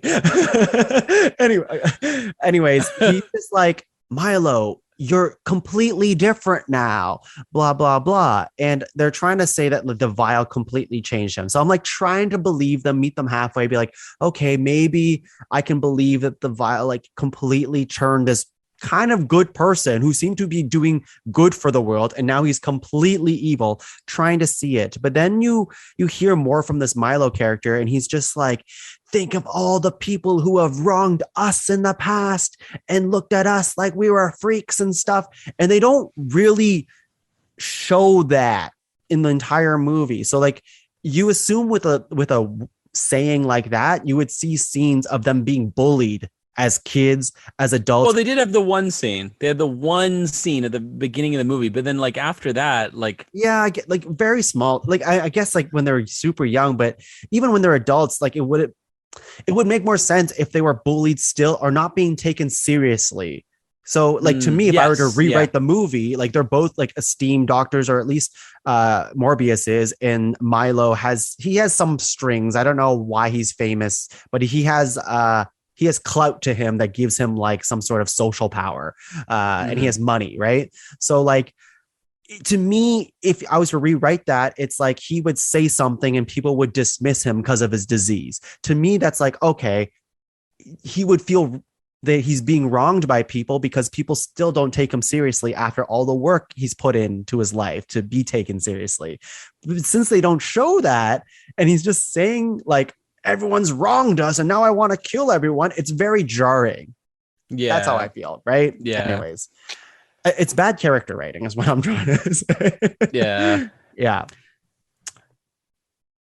Anyways, he's just like, Milo, you're completely different now, blah, blah, blah. And they're trying to say that the vial completely changed him. So I'm like trying to believe them, meet them halfway, be like, okay, maybe I can believe that the vial like completely turned this kind of good person who seemed to be doing good for the world, and now he's completely evil, trying to see it. But then you hear more from this Milo character, and he's just like, think of all the people who have wronged us in the past and looked at us like we were freaks and stuff. And they don't really show that in the entire movie. So like you assume with a saying like that, you would see scenes of them being bullied as kids, as adults. Well, they did have the one scene. They had the one scene at the beginning of the movie, but then like after that, like I get like very small. Like I guess like when they're super young, but even when they're adults, like it would make more sense if they were bullied still or not being taken seriously. So like to me, if I were to rewrite the movie, like they're both like esteemed doctors, or at least Morbius is, and Milo has some strings. I don't know why he's famous, but he has clout to him that gives him like some sort of social power, and he has money, right? So like, to me, if I was to rewrite that, it's like he would say something and people would dismiss him because of his disease. To me, that's like, okay, he would feel that he's being wronged by people because people still don't take him seriously after all the work he's put into his life to be taken seriously. But since they don't show that, and he's just saying like, everyone's wronged us and now I want to kill everyone, it's very jarring. Yeah, that's how I feel, right? Yeah. Anyways, it's bad character writing is what I'm trying to say. Yeah.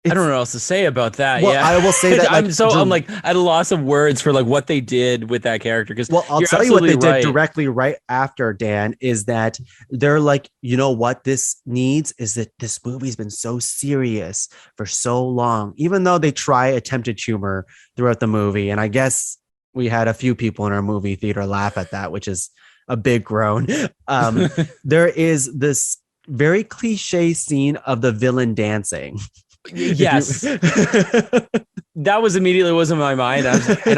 I don't know what else to say about that. Well, I will say that I'm like at a loss of words for like what they did with that character. Because I'll tell you what they did directly right after, Dan, is that they're like, you know what this needs is that this movie's been so serious for so long, even though they try attempted humor throughout the movie. And I guess we had a few people in our movie theater laugh at that, which is a big groan. There is this very cliche scene of the villain dancing. Yes. That was immediately was in my mind. I was like, I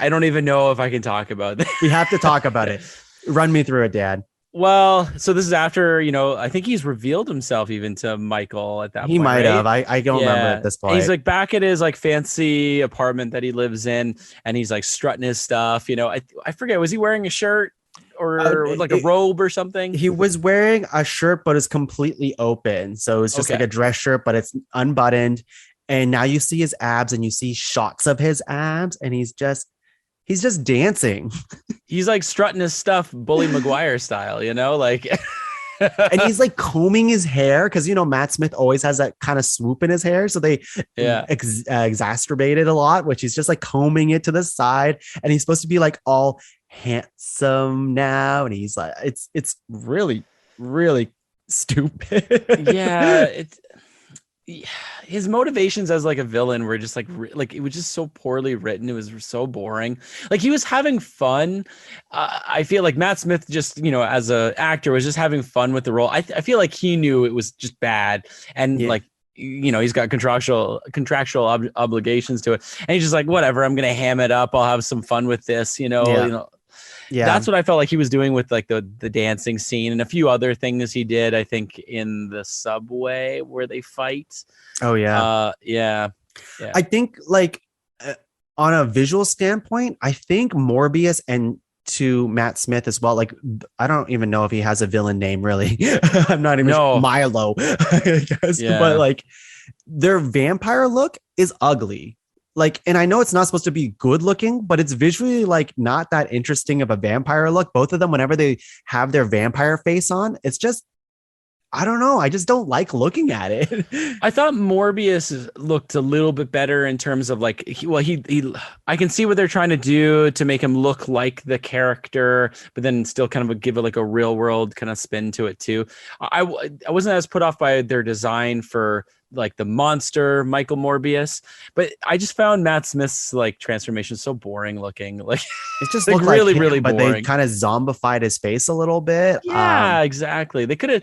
don't even know if I can talk about that. We have to talk about it. Run me through it, Dad. Well, so this is after, I think he's revealed himself even to Michael at that point. He might have. I don't remember at this point. And he's like back at his like fancy apartment that he lives in, and he's like strutting his stuff. I forget, was he wearing a shirt or like a robe or something? He was wearing a shirt, but it's completely open. So it's just like a dress shirt, but it's unbuttoned. And now you see his abs and you see shots of his abs, and he's just dancing. He's like strutting his stuff, Bully Maguire style, you know, like. And he's like combing his hair because, you know, Matt Smith always has that kind of swoop in his hair. So they exacerbate it a lot, which he's just like combing it to the side. And he's supposed to be like all handsome now. And he's like, it's really, really stupid. Yeah. His motivations as like a villain were just like it was just so poorly written. It was so boring. Like he was having fun. I feel like Matt Smith just, you know, as a actor was just having fun with the role. I feel like he knew it was just bad. And like, you know, he's got contractual obligations to it. And he's just like, whatever, I'm going to ham it up. I'll have some fun with this, you know. Yeah, that's what I felt like he was doing with like the dancing scene and a few other things he did. I think in the subway where they fight. Oh yeah, yeah. I think like on a visual standpoint, I think Morbius and to Matt Smith as well. Like I don't even know if he has a villain name really. I'm not even sure. Milo, I guess. Yeah. But like their vampire look is ugly. Like, and I know it's not supposed to be good looking, but it's visually like not that interesting of a vampire look. Both of them, whenever they have their vampire face on, it's just, I don't know. I just don't like looking at it. I thought Morbius looked a little bit better in terms of like, I can see what they're trying to do to make him look like the character, but then still kind of give it like a real world kind of spin to it too. I wasn't as put off by their design for like the monster Michael Morbius, but I just found Matt Smith's like transformation so boring looking. Like it just like looked really, like him, really but boring. they kind of zombified his face a little bit. Yeah, exactly. They could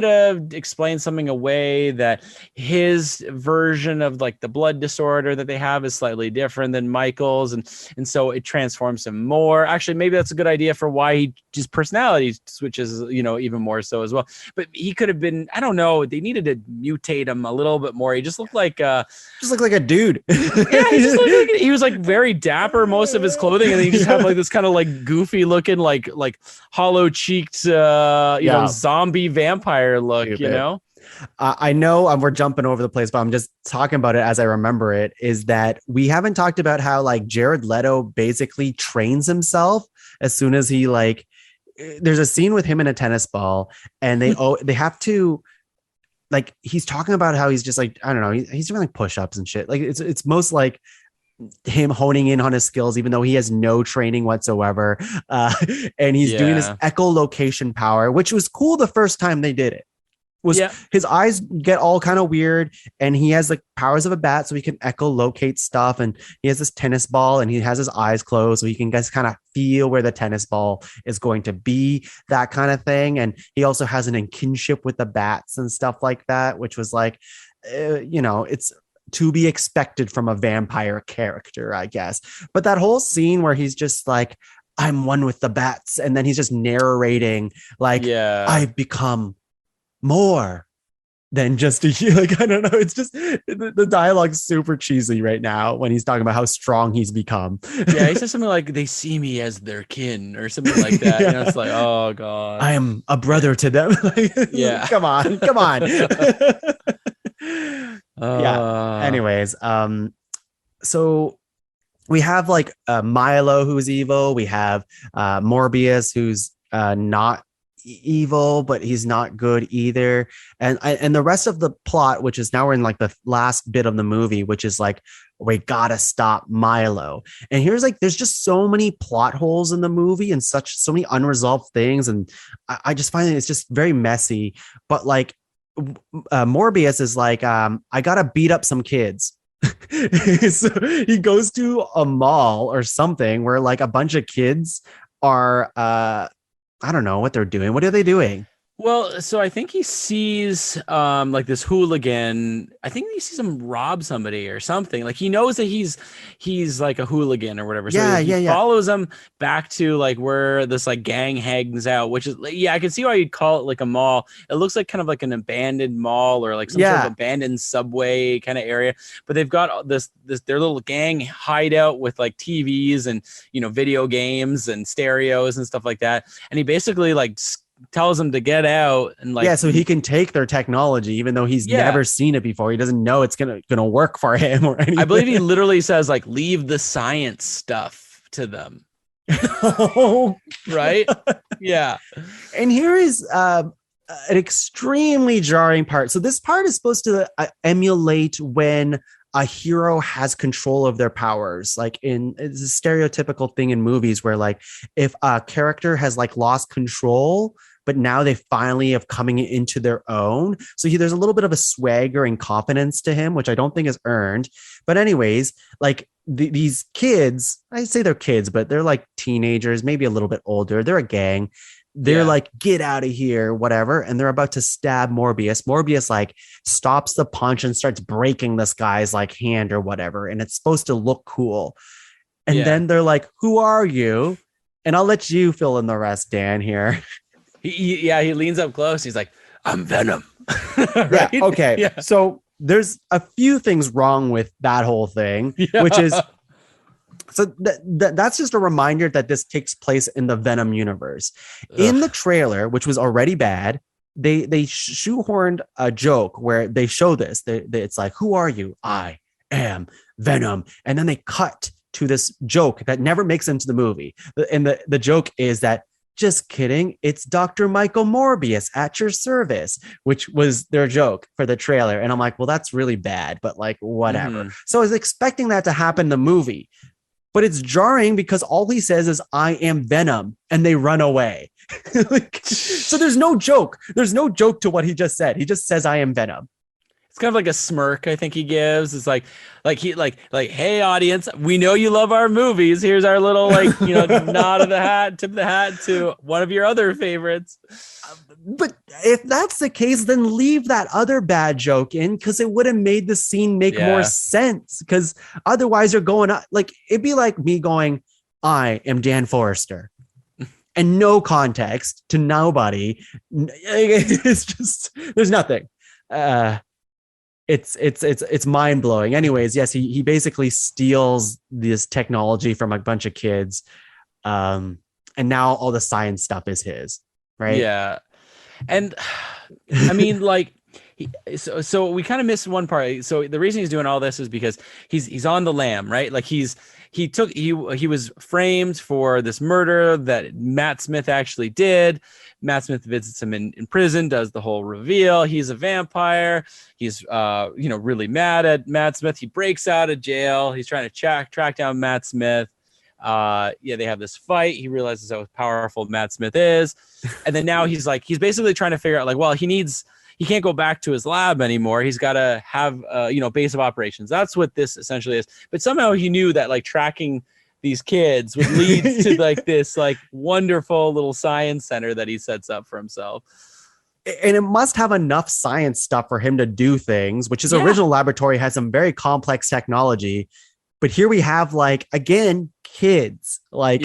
have explained something away that his version of like the blood disorder that they have is slightly different than Michael's, and so it transforms him more. Actually, maybe that's a good idea for why his personality switches, you know, even more so as well. But he could have been, I don't know, they needed to mutate him a little bit more. He just looked like a dude. Yeah, he was like very dapper most of his clothing, and then he just had like this kind of like goofy looking like hollow cheeked know, zombie vampire look. Stupid. You know, I know we're jumping over the place, but I'm just talking about it as I remember it. Is that we haven't talked about how like Jared Leto basically trains himself as soon as he like. There's a scene with him in a tennis ball, and they have to. Like he's talking about how he's just like, I don't know, he's doing like push-ups and shit. Like it's most like him honing in on his skills, even though he has no training whatsoever. And he's doing this echolocation power, which was cool the first time they did it. His eyes get all kind of weird, and he has like powers of a bat, so he can echolocate stuff. And he has this tennis ball, and he has his eyes closed, so he can just kind of feel where the tennis ball is going to be, that kind of thing. And he also has an kinship with the bats and stuff like that, which was like, you know, it's to be expected from a vampire character, I guess. But that whole scene where he's just like, I'm one with the bats, and then he's just narrating like, I've become more than just like, I don't know. It's just the dialogue's super cheesy right now when he's talking about how strong he's become. Yeah, he says something like, they see me as their kin or something like that. You know, it's like, oh God. I am a brother to them. Yeah. Come on. Yeah. Anyways, so we have like Milo, who's evil. We have Morbius, who's not evil, but he's not good either. And the rest of the plot, which is now we're in like the last bit of the movie, which is like, we gotta stop Milo. And here's like, there's just so many plot holes in the movie and so many unresolved things. And I just find it's just very messy. But like Morbius is like, I gotta beat up some kids. So he goes to a mall or something where like a bunch of kids are I don't know what they're doing. What are they doing? Well, so I think he sees like this hooligan. I think he sees him rob somebody or something. Like he knows that he's like a hooligan or whatever. So he follows him back to like where this like gang hangs out, which is I can see why you'd call it like a mall. It looks like kind of like an abandoned mall or like some sort of abandoned subway kind of area. But they've got this their little gang hideout with like TVs and, you know, video games and stereos and stuff like that. And he basically like tells him to get out and like, so he can take their technology, even though he's never seen it before. He doesn't know it's gonna work for him or anything. I believe he literally says like, leave the science stuff to them. Right? Yeah. And here is an extremely jarring part. So this part is supposed to emulate when a hero has control of their powers. Like it's a stereotypical thing in movies where like if a character has like lost control, but now they finally have coming into their own. So there's a little bit of a swagger and confidence to him, which I don't think is earned. But anyways, like these kids, I say they're kids, but they're like teenagers, maybe a little bit older. They're a gang. They're like, get out of here, whatever. And they're about to stab Morbius. Morbius like stops the punch and starts breaking this guy's like hand or whatever. And it's supposed to look cool. And then they're like, who are you? And I'll let you fill in the rest, Dan, here. He leans up close. He's like, I'm Venom. Right? Yeah. Okay. Yeah. So there's a few things wrong with that whole thing, which is, so that's just a reminder that this takes place in the Venom universe. In the trailer, which was already bad, they shoehorned a joke where they show this. It's like, who are you? I am Venom. And then they cut to this joke that never makes it into the movie. And the joke is that, just kidding, it's Dr. Michael Morbius at your service, which was their joke for the trailer. And I'm like, well, that's really bad, but like, whatever. So I was expecting that to happen in the movie. But it's jarring because all he says is, I am Venom, and they run away. So there's no joke. There's no joke to what he just said. He just says, I am Venom. It's kind of like a smirk I think he gives. It's like, hey, audience, we know you love our movies. Here's our little, nod of the hat, tip of the hat to one of your other favorites. But if that's the case, then leave that other bad joke in, because it would have made the scene make more sense. Because otherwise you're going like, it'd be like me going, I am Dan Foerster, and no context to nobody. It's just, there's nothing. It's mind blowing. Anyways, yes, he basically steals this technology from a bunch of kids. And now all the science stuff is his, right? Yeah. And I mean, like, so we kind of missed one part. So the reason he's doing all this is because he's on the lam, right? Like he was framed for this murder that Matt Smith actually did. Matt Smith visits him in prison, does the whole reveal. He's a vampire. He's really mad at Matt Smith. He breaks out of jail. He's trying to track down Matt Smith. They have this fight. He realizes how powerful Matt Smith is. And then now he's basically trying to figure out, like, well, he can't go back to his lab anymore. He's got to have base of operations. That's what this essentially is. But somehow he knew that like tracking these kids would lead to like this like wonderful little science center that he sets up for himself. And it must have enough science stuff for him to do things, which his original laboratory has some very complex technology. But here we have, like, again, kids. Like,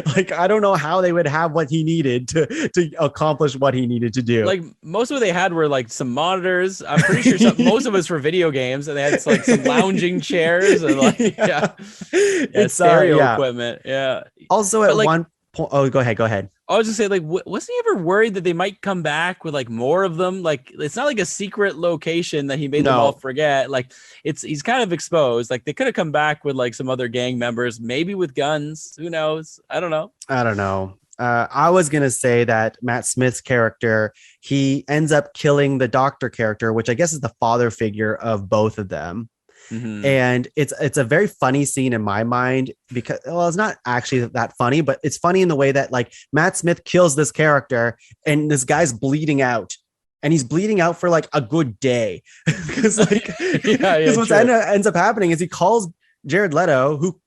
like, I don't know how they would have what he needed to accomplish what he needed to do. Like, most of what they had were like some monitors. I'm pretty sure most of us were video games, and they had like some lounging chairs and like it's stereo equipment. Yeah. Also, at one point, go ahead. I was just saying, like, wasn't he ever worried that they might come back with like more of them? Like, it's not like a secret location that he made them all forget. Like, he's kind of exposed. Like, they could have come back with like some other gang members, maybe with guns. Who knows? I don't know. I was going to say that Matt Smith's character, he ends up killing the doctor character, which I guess is the father figure of both of them. Mm-hmm. And it's a very funny scene in my mind because, well, it's not actually that funny, but it's funny in the way that like Matt Smith kills this character and this guy's bleeding out, and he's bleeding out for like a good day because like what ends up happening is he calls Jared Leto, who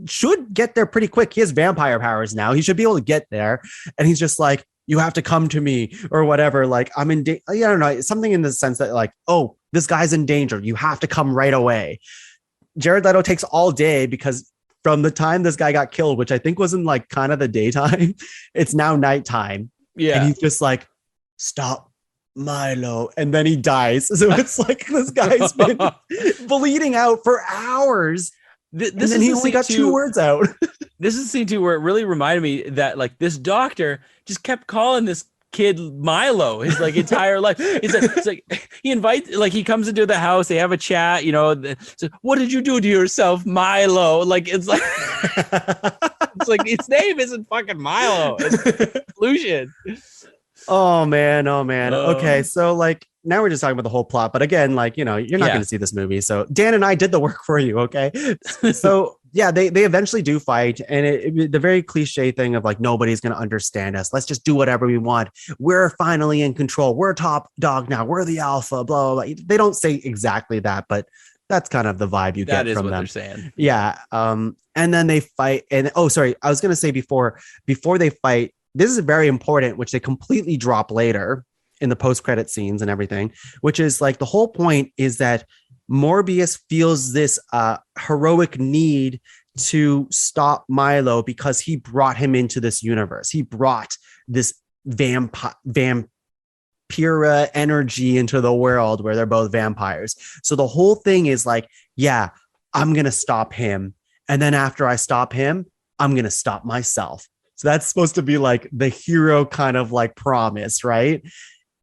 should get there pretty quick. He has vampire powers now. He should be able to get there. And he's just like, you have to come to me or whatever. Like, I'm in I don't know, something in the sense that like, oh, this guy's in danger. You have to come right away. Jared Leto takes all day because from the time this guy got killed, which I think was in like kind of the daytime, it's now nighttime. Yeah. And he's just like, stop, Milo. And then he dies. So it's like this guy's been bleeding out for hours. And then he only got 2 words out. This is the scene too where it really reminded me that like this doctor just kept calling this kid Milo his like entire life. It's like he invites, like he comes into the house, they have a chat, you know. So, what did you do to yourself, Milo? Like it's like it's like its name isn't fucking Milo. It's Lucian. Oh man. Okay, so like now we're just talking about the whole plot, but again, like, you know, you're not going to see this movie, so Dan and I did the work for you. Okay. So yeah, they eventually do fight, and the very cliche thing of like, nobody's going to understand us, let's just do whatever we want, we're finally in control, we're top dog now, we're the alpha, blah blah blah. They don't say exactly that, but that's kind of the vibe you get from them. That is what they're saying. Yeah. And then they fight, and I was going to say before they fight, this is very important, which they completely drop later in the post-credit scenes and everything, which is like the whole point is that Morbius feels this heroic need to stop Milo because he brought him into this universe. He brought this vampire energy into the world where they're both vampires. So the whole thing is like, yeah, I'm going to stop him. And then after I stop him, I'm going to stop myself. So that's supposed to be like the hero kind of like promise, right?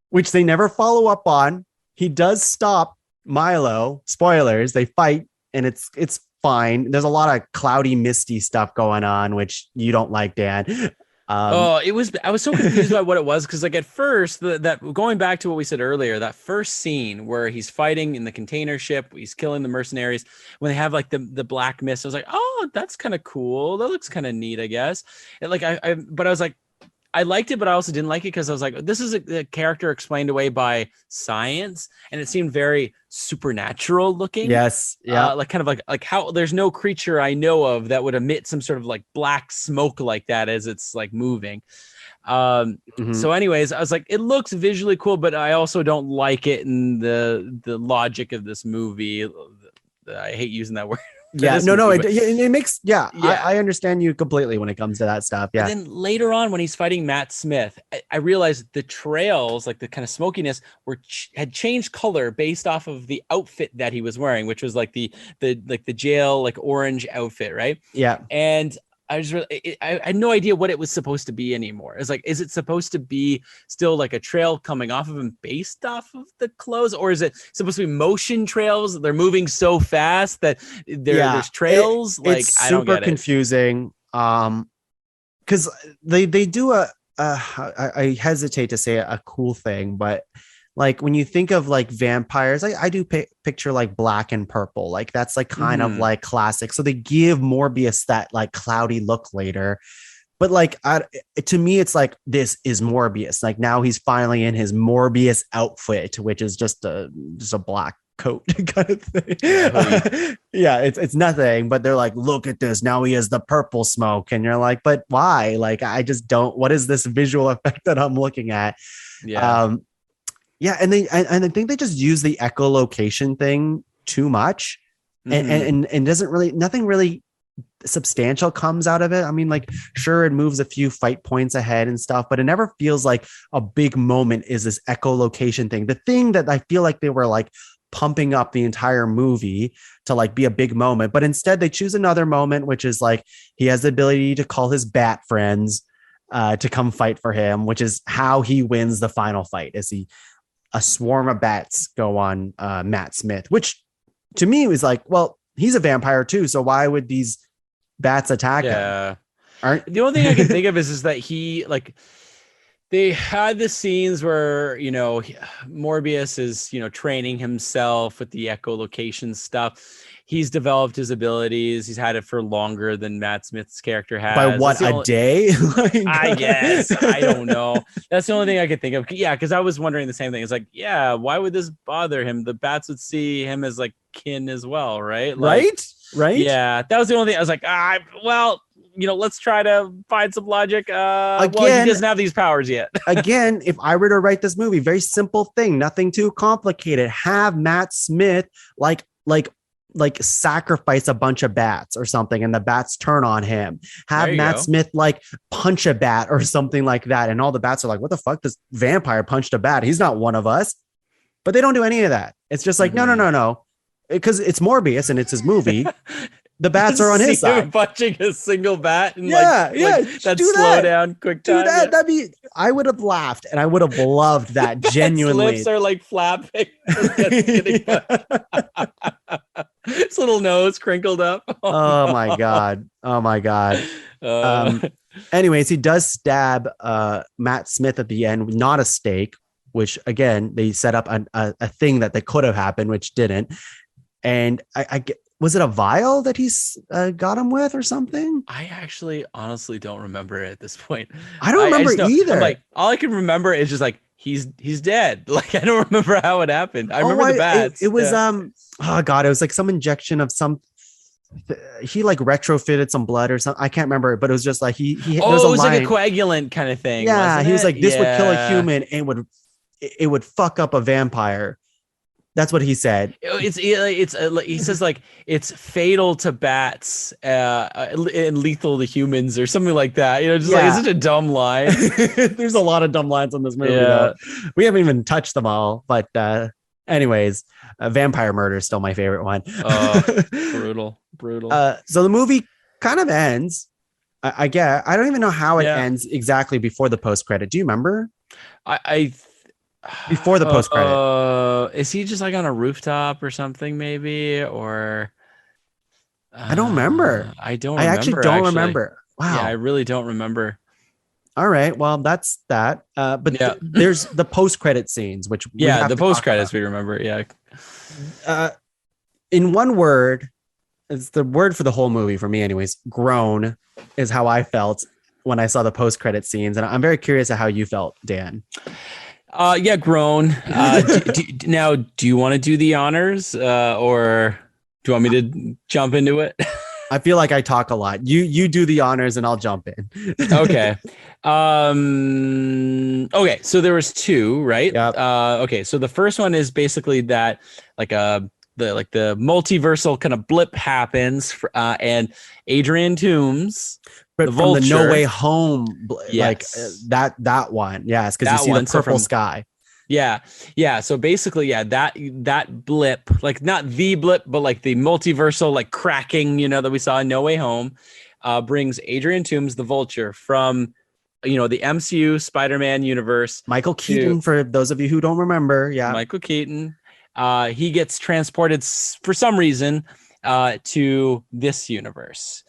Which they never follow up on. He does stop Milo. Spoilers, they fight and it's fine. There's a lot of cloudy, misty stuff going on, which you don't like, Dan. I was so confused by what it was, because like at first, that going back to what we said earlier, that first scene where he's fighting in the container ship, he's killing the mercenaries, when they have like the black mist, I was like, oh, that's kind of cool. That looks kind of neat, I guess. And like but I was like, I liked it, but I also didn't like it because I was like, this is a character explained away by science, and it seemed very supernatural looking. Yes. Yeah. Like kind of like how there's no creature I know of that would emit some sort of like black smoke like that as it's like moving. So anyways, I was like, it looks visually cool, but I also don't like it in the logic of this movie. I hate using that word. Yeah, it makes, I understand you completely when it comes to that stuff. Yeah. And then later on, when he's fighting Matt Smith, I realized the trails, like the kind of smokiness, had changed color based off of the outfit that he was wearing, which was like the jail, like orange outfit, right? Yeah. And I had no idea what it was supposed to be anymore. It's like, is it supposed to be still like a trail coming off of him based off of the clothes, or is it supposed to be motion trails? They're moving so fast that there's trails. It's I don't get it. Super confusing. Because they do I hesitate to say a cool thing, but like when you think of like vampires, I do picture like black and purple, like that's like kind of like classic. So they give Morbius that like cloudy look later, but like to me, it's like, this is Morbius. Like now he's finally in his Morbius outfit, which is just a black coat kind of thing. Yeah, it's nothing, but they're like, look at this, now he has the purple smoke, and you're like, but why? Like I just don't. What is this visual effect that I'm looking at? Yeah. Yeah, and I think they just use the echolocation thing too much, and nothing really substantial comes out of it. I mean, like, sure, it moves a few fight points ahead and stuff, but it never feels like a big moment is this echolocation thing. The thing that I feel like they were like pumping up the entire movie to like be a big moment, but instead they choose another moment, which is like he has the ability to call his bat friends to come fight for him, which is how he wins the final fight. A swarm of bats go on Matt Smith, which to me was like, well, he's a vampire too, so why would these bats attack him? The only thing I can think of is that he, like, they had the scenes where, you know, Morbius is, you know, training himself with the echolocation stuff. He's developed his abilities. He's had it for longer than Matt Smith's character has. By what, a day? I guess. I don't know. That's the only thing I could think of. Yeah, because I was wondering the same thing. It's like, yeah, why would this bother him? The bats would see him as like kin as well, right? Like, right? Yeah, that was the only thing. I was like, well, you know, let's try to find some logic. Again, well, he doesn't have these powers yet. Again, if I were to write this movie, very simple thing, nothing too complicated. Have Matt Smith like sacrifice a bunch of bats or something, and the bats turn on him. Have Matt Smith like punch a bat or something like that, and all the bats are like, what the fuck, this vampire punched a bat, he's not one of us. But they don't do any of that. It's just like, no, because it's Morbius and it's his movie. the bats are on his See him side. punching a single bat and Yeah, that do slow that. down quick time. Do that. That'd be. I would have laughed, and I would have loved that genuinely. His lips are like flapping. Getting his little nose crinkled up. Oh my god. Oh my god. Anyways, he does stab Matt Smith at the end, not a stake, which again they set up a thing that could have happened, which didn't. And I was it a vial that he's got him with or something? I actually honestly don't remember it at this point. I don't remember either. I'm like, all I can remember is just like he's dead. Like I don't remember how it happened. I remember the bats. It was oh god, it was like some injection of some. He like retrofitted some blood or something. I can't remember, but it was just like he it was like a coagulant kind of thing. Yeah, he was like, this would kill a Yeah. human and it would fuck up a vampire. That's what he said. It's he says like it's fatal to bats and lethal to humans or something like that. You know, just like it's such a dumb line. There's a lot of dumb lines on this movie. Yeah. Though. We haven't even touched them all, but anyways, vampire murder is still my favorite one. Brutal. So the movie kind of ends. I don't even know how it ends exactly before the post credit. Do you remember? Before the post credit, is he just like on a rooftop or something maybe, or I don't remember. I actually don't remember. Wow. Yeah, I really don't remember. All right, well that's that. But there's the post credit scenes, which the post credits we remember. Yeah. In one word, it's the word for the whole movie for me, anyways. Groan is how I felt when I saw the post credit scenes, and I'm very curious of how you felt, Dan. Grown. Now, do you want to do the honors, or do you want me to jump into it? I feel like I talk a lot. You do the honors, and I'll jump in. Okay. Okay. So there was two, right? Yep. Okay. So the first one is basically that the multiversal kind of blip happens, and Adrian Toomes. But the from Vulture. the No Way Home, Yes. that one, yes, because you see the purple sky. Yeah. So basically, that blip, like not the blip, but like the multiversal, like cracking, that we saw in No Way Home, brings Adrian Toomes, the Vulture, from the MCU Spider-Man universe. Michael Keaton, for those of you who don't remember, Michael Keaton. He gets transported for some reason to this universe.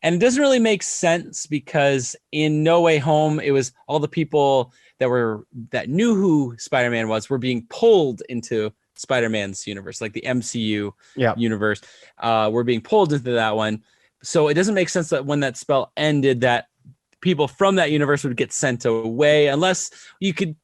And it doesn't really make sense because in No Way Home, it was all the people that knew who Spider-Man was were being pulled into Spider-Man's universe, like the MCU universe, were being pulled into that one. So it doesn't make sense that when that spell ended, that people from that universe would get sent away, unless they could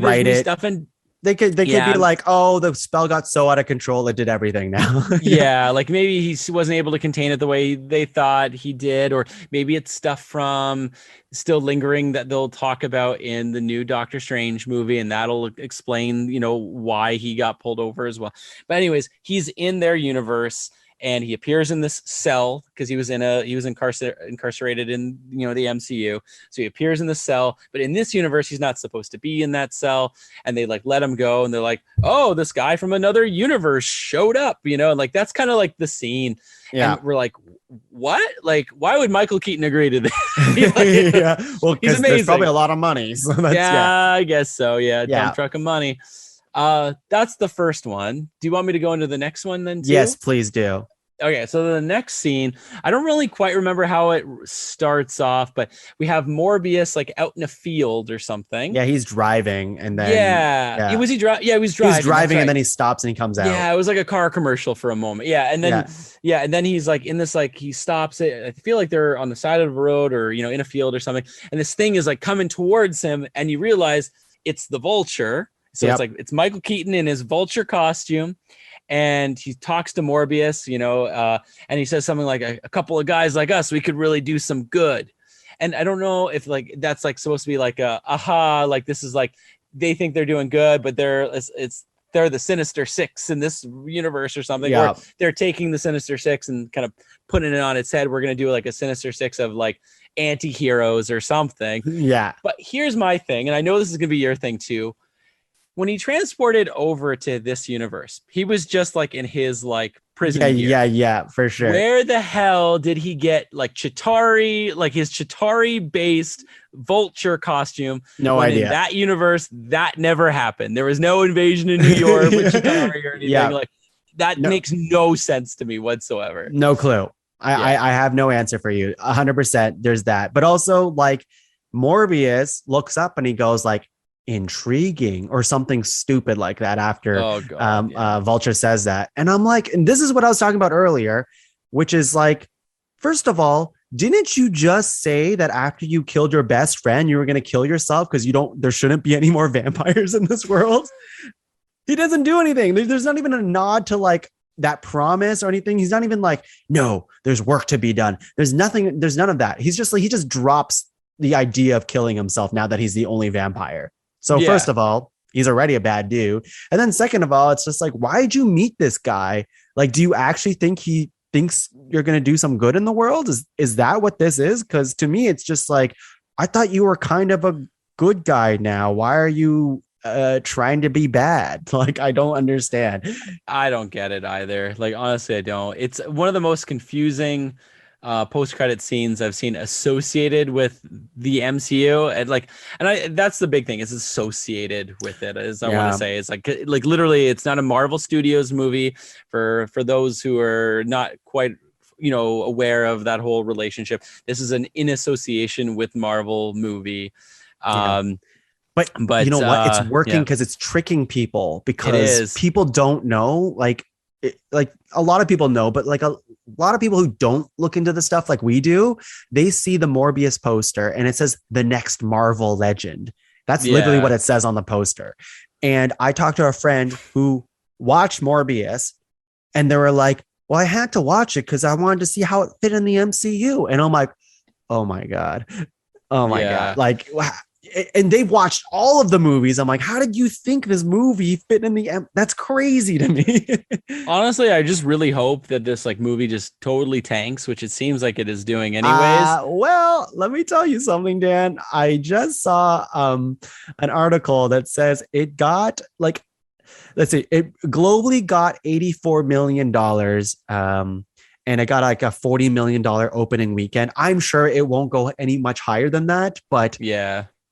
write it. Stuff in. They could be like, oh, the spell got so out of control, it did everything now. Yeah, like maybe he wasn't able to contain it the way they thought he did, or maybe it's stuff from still lingering that they'll talk about in the new Doctor Strange movie, and that'll explain, why he got pulled over as well. But anyways, he's in their universe. And he appears in this cell because he was incarcerated in the MCU. So he appears in the cell, but in this universe he's not supposed to be in that cell. And they let him go, and they're like, "Oh, this guy from another universe showed up," and like that's kind of like the scene. Yeah, and we're like, "What? Like, why would Michael Keaton agree to this?" Well, because there's probably a lot of money. So I guess so. Yeah, dump truck of money. That's the first one. Do you want me to go into the next one then too? Yes, please do. Okay, so the next scene, I don't really quite remember how it starts off, but we have Morbius like out in a field or something. Yeah, he's driving, and then he was driving. He was driving, and then he stops and he comes out. Yeah, it was like a car commercial for a moment. Yeah, and then and then he's like in this, like he stops it. I feel like they're on the side of the road or in a field or something, and this thing is like coming towards him, and you realize it's the Vulture. So it's Michael Keaton in his Vulture costume. And he talks to Morbius, and he says something like, a couple of guys like us, we could really do some good. And I don't know if like that's like supposed to be like like this is like they think they're doing good, but they're the Sinister Six in this universe or something. Or they're taking the Sinister Six and kind of putting it on its head. We're gonna do like a Sinister Six of like anti-heroes or something. Yeah. But here's my thing, and I know this is gonna be your thing too. When he transported over to this universe, he was just like in his like prison Yeah, for sure. Where the hell did he get like Chitauri, like his Chitauri based vulture costume? No idea. In that universe, that never happened. There was no invasion in New York with Chitauri or anything. Yeah. Like that makes no sense to me whatsoever. No clue. I have no answer for you. 100%. There's that. But also like Morbius looks up and he goes like, intriguing or something stupid like that after Vulture says that. And I'm like, and this is what I was talking about earlier, which is like, first of all, didn't you just say that after you killed your best friend, you were going to kill yourself because there shouldn't be any more vampires in this world? He doesn't do anything. There's not even a nod to like that promise or anything. He's not even like, no, there's work to be done. There's nothing. There's none of that. He's just like, he just drops the idea of killing himself now that he's the only vampire. So first of all, he's already a bad dude. And then second of all, it's just like, why'd you meet this guy? Like, do you actually think he thinks you're going to do some good in the world? Is that what this is? Because to me, it's just like, I thought you were kind of a good guy now. Why are you trying to be bad? Like, I don't understand. I don't get it either. Like, honestly, I don't. It's one of the most confusing post-credit scenes I've seen associated with the MCU, and that's the big thing, is associated with it, as I want to say. It's like literally, it's not a Marvel Studios movie for those who are not quite aware of that whole relationship. This is an in association with Marvel movie. But you know what? It's working because it's tricking people, because people don't know, like a lot of people know, but like a lot of people who don't look into the stuff like we do, they see the Morbius poster and it says the next Marvel legend. That's literally what it says on the poster. And I talked to a friend who watched Morbius and they were like, well, I had to watch it because I wanted to see how it fit in the MCU. And I'm like, oh my God. Like, and they've watched all of the movies. I'm like, how did you think this movie fit in the that's crazy to me. Honestly, I just really hope that this movie just totally tanks, which it seems like it is doing anyways. Well, let me tell you something, Dan. I just saw an article that says it got it globally got $84 million. And it got like a $40 million opening weekend. I'm sure it won't go any much higher than that, but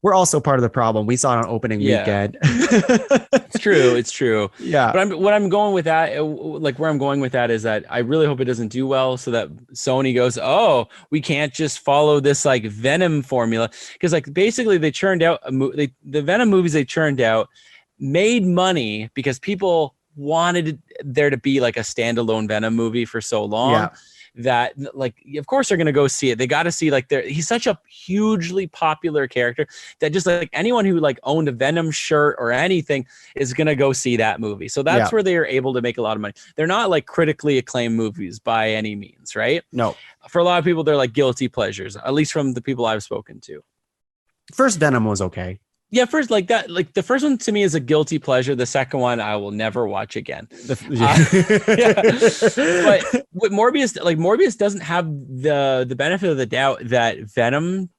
we're also part of the problem. We saw it on opening weekend. It's true. Yeah. But where I'm going with that is that I really hope it doesn't do well, so that Sony goes, oh, we can't just follow this like Venom formula. Because basically they churned out the Venom movies they churned out made money because people wanted there to be like a standalone Venom movie for so long that of course they're going to go see it. They got to see he's such a hugely popular character that just anyone who owned a Venom shirt or anything is going to go see that movie. So that's where they are able to make a lot of money. They're not critically acclaimed movies by any means, right? No. For a lot of people, they're guilty pleasures, at least from the people I've spoken to. First Venom was okay. Yeah, first the first one to me is a guilty pleasure. The second one I will never watch again. But with Morbius doesn't have the benefit of the doubt that Venom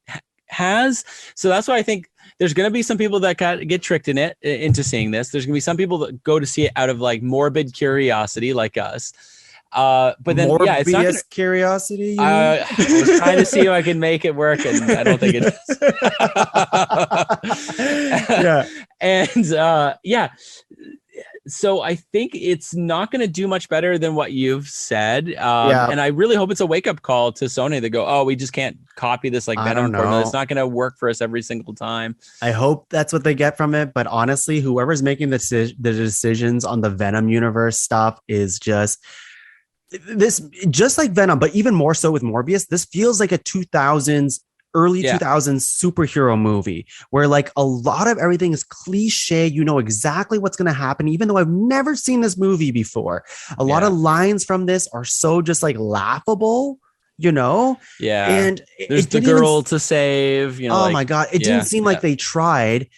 has. So that's why I think there's going to be some people that get tricked into seeing this. There's going to be some people that go to see it out of morbid curiosity like us. But then Morbius it's not gonna, curiosity. I was trying to see if I can make it work, and I don't think it is. So I think it's not going to do much better than what you've said. And I really hope it's a wake up call to Sony to go, oh, we just can't copy this Venom formula. It's not going to work for us every single time. I hope that's what they get from it. But honestly, whoever's making the decisions on the Venom universe stuff is just like Venom, but even more so with Morbius. This feels like a early 2000s superhero movie where a lot of everything is cliche. You know exactly what's going to happen, even though I've never seen this movie before. A lot of lines from this are so just laughable, and there's the girl to save, oh my God, it didn't seem like they tried.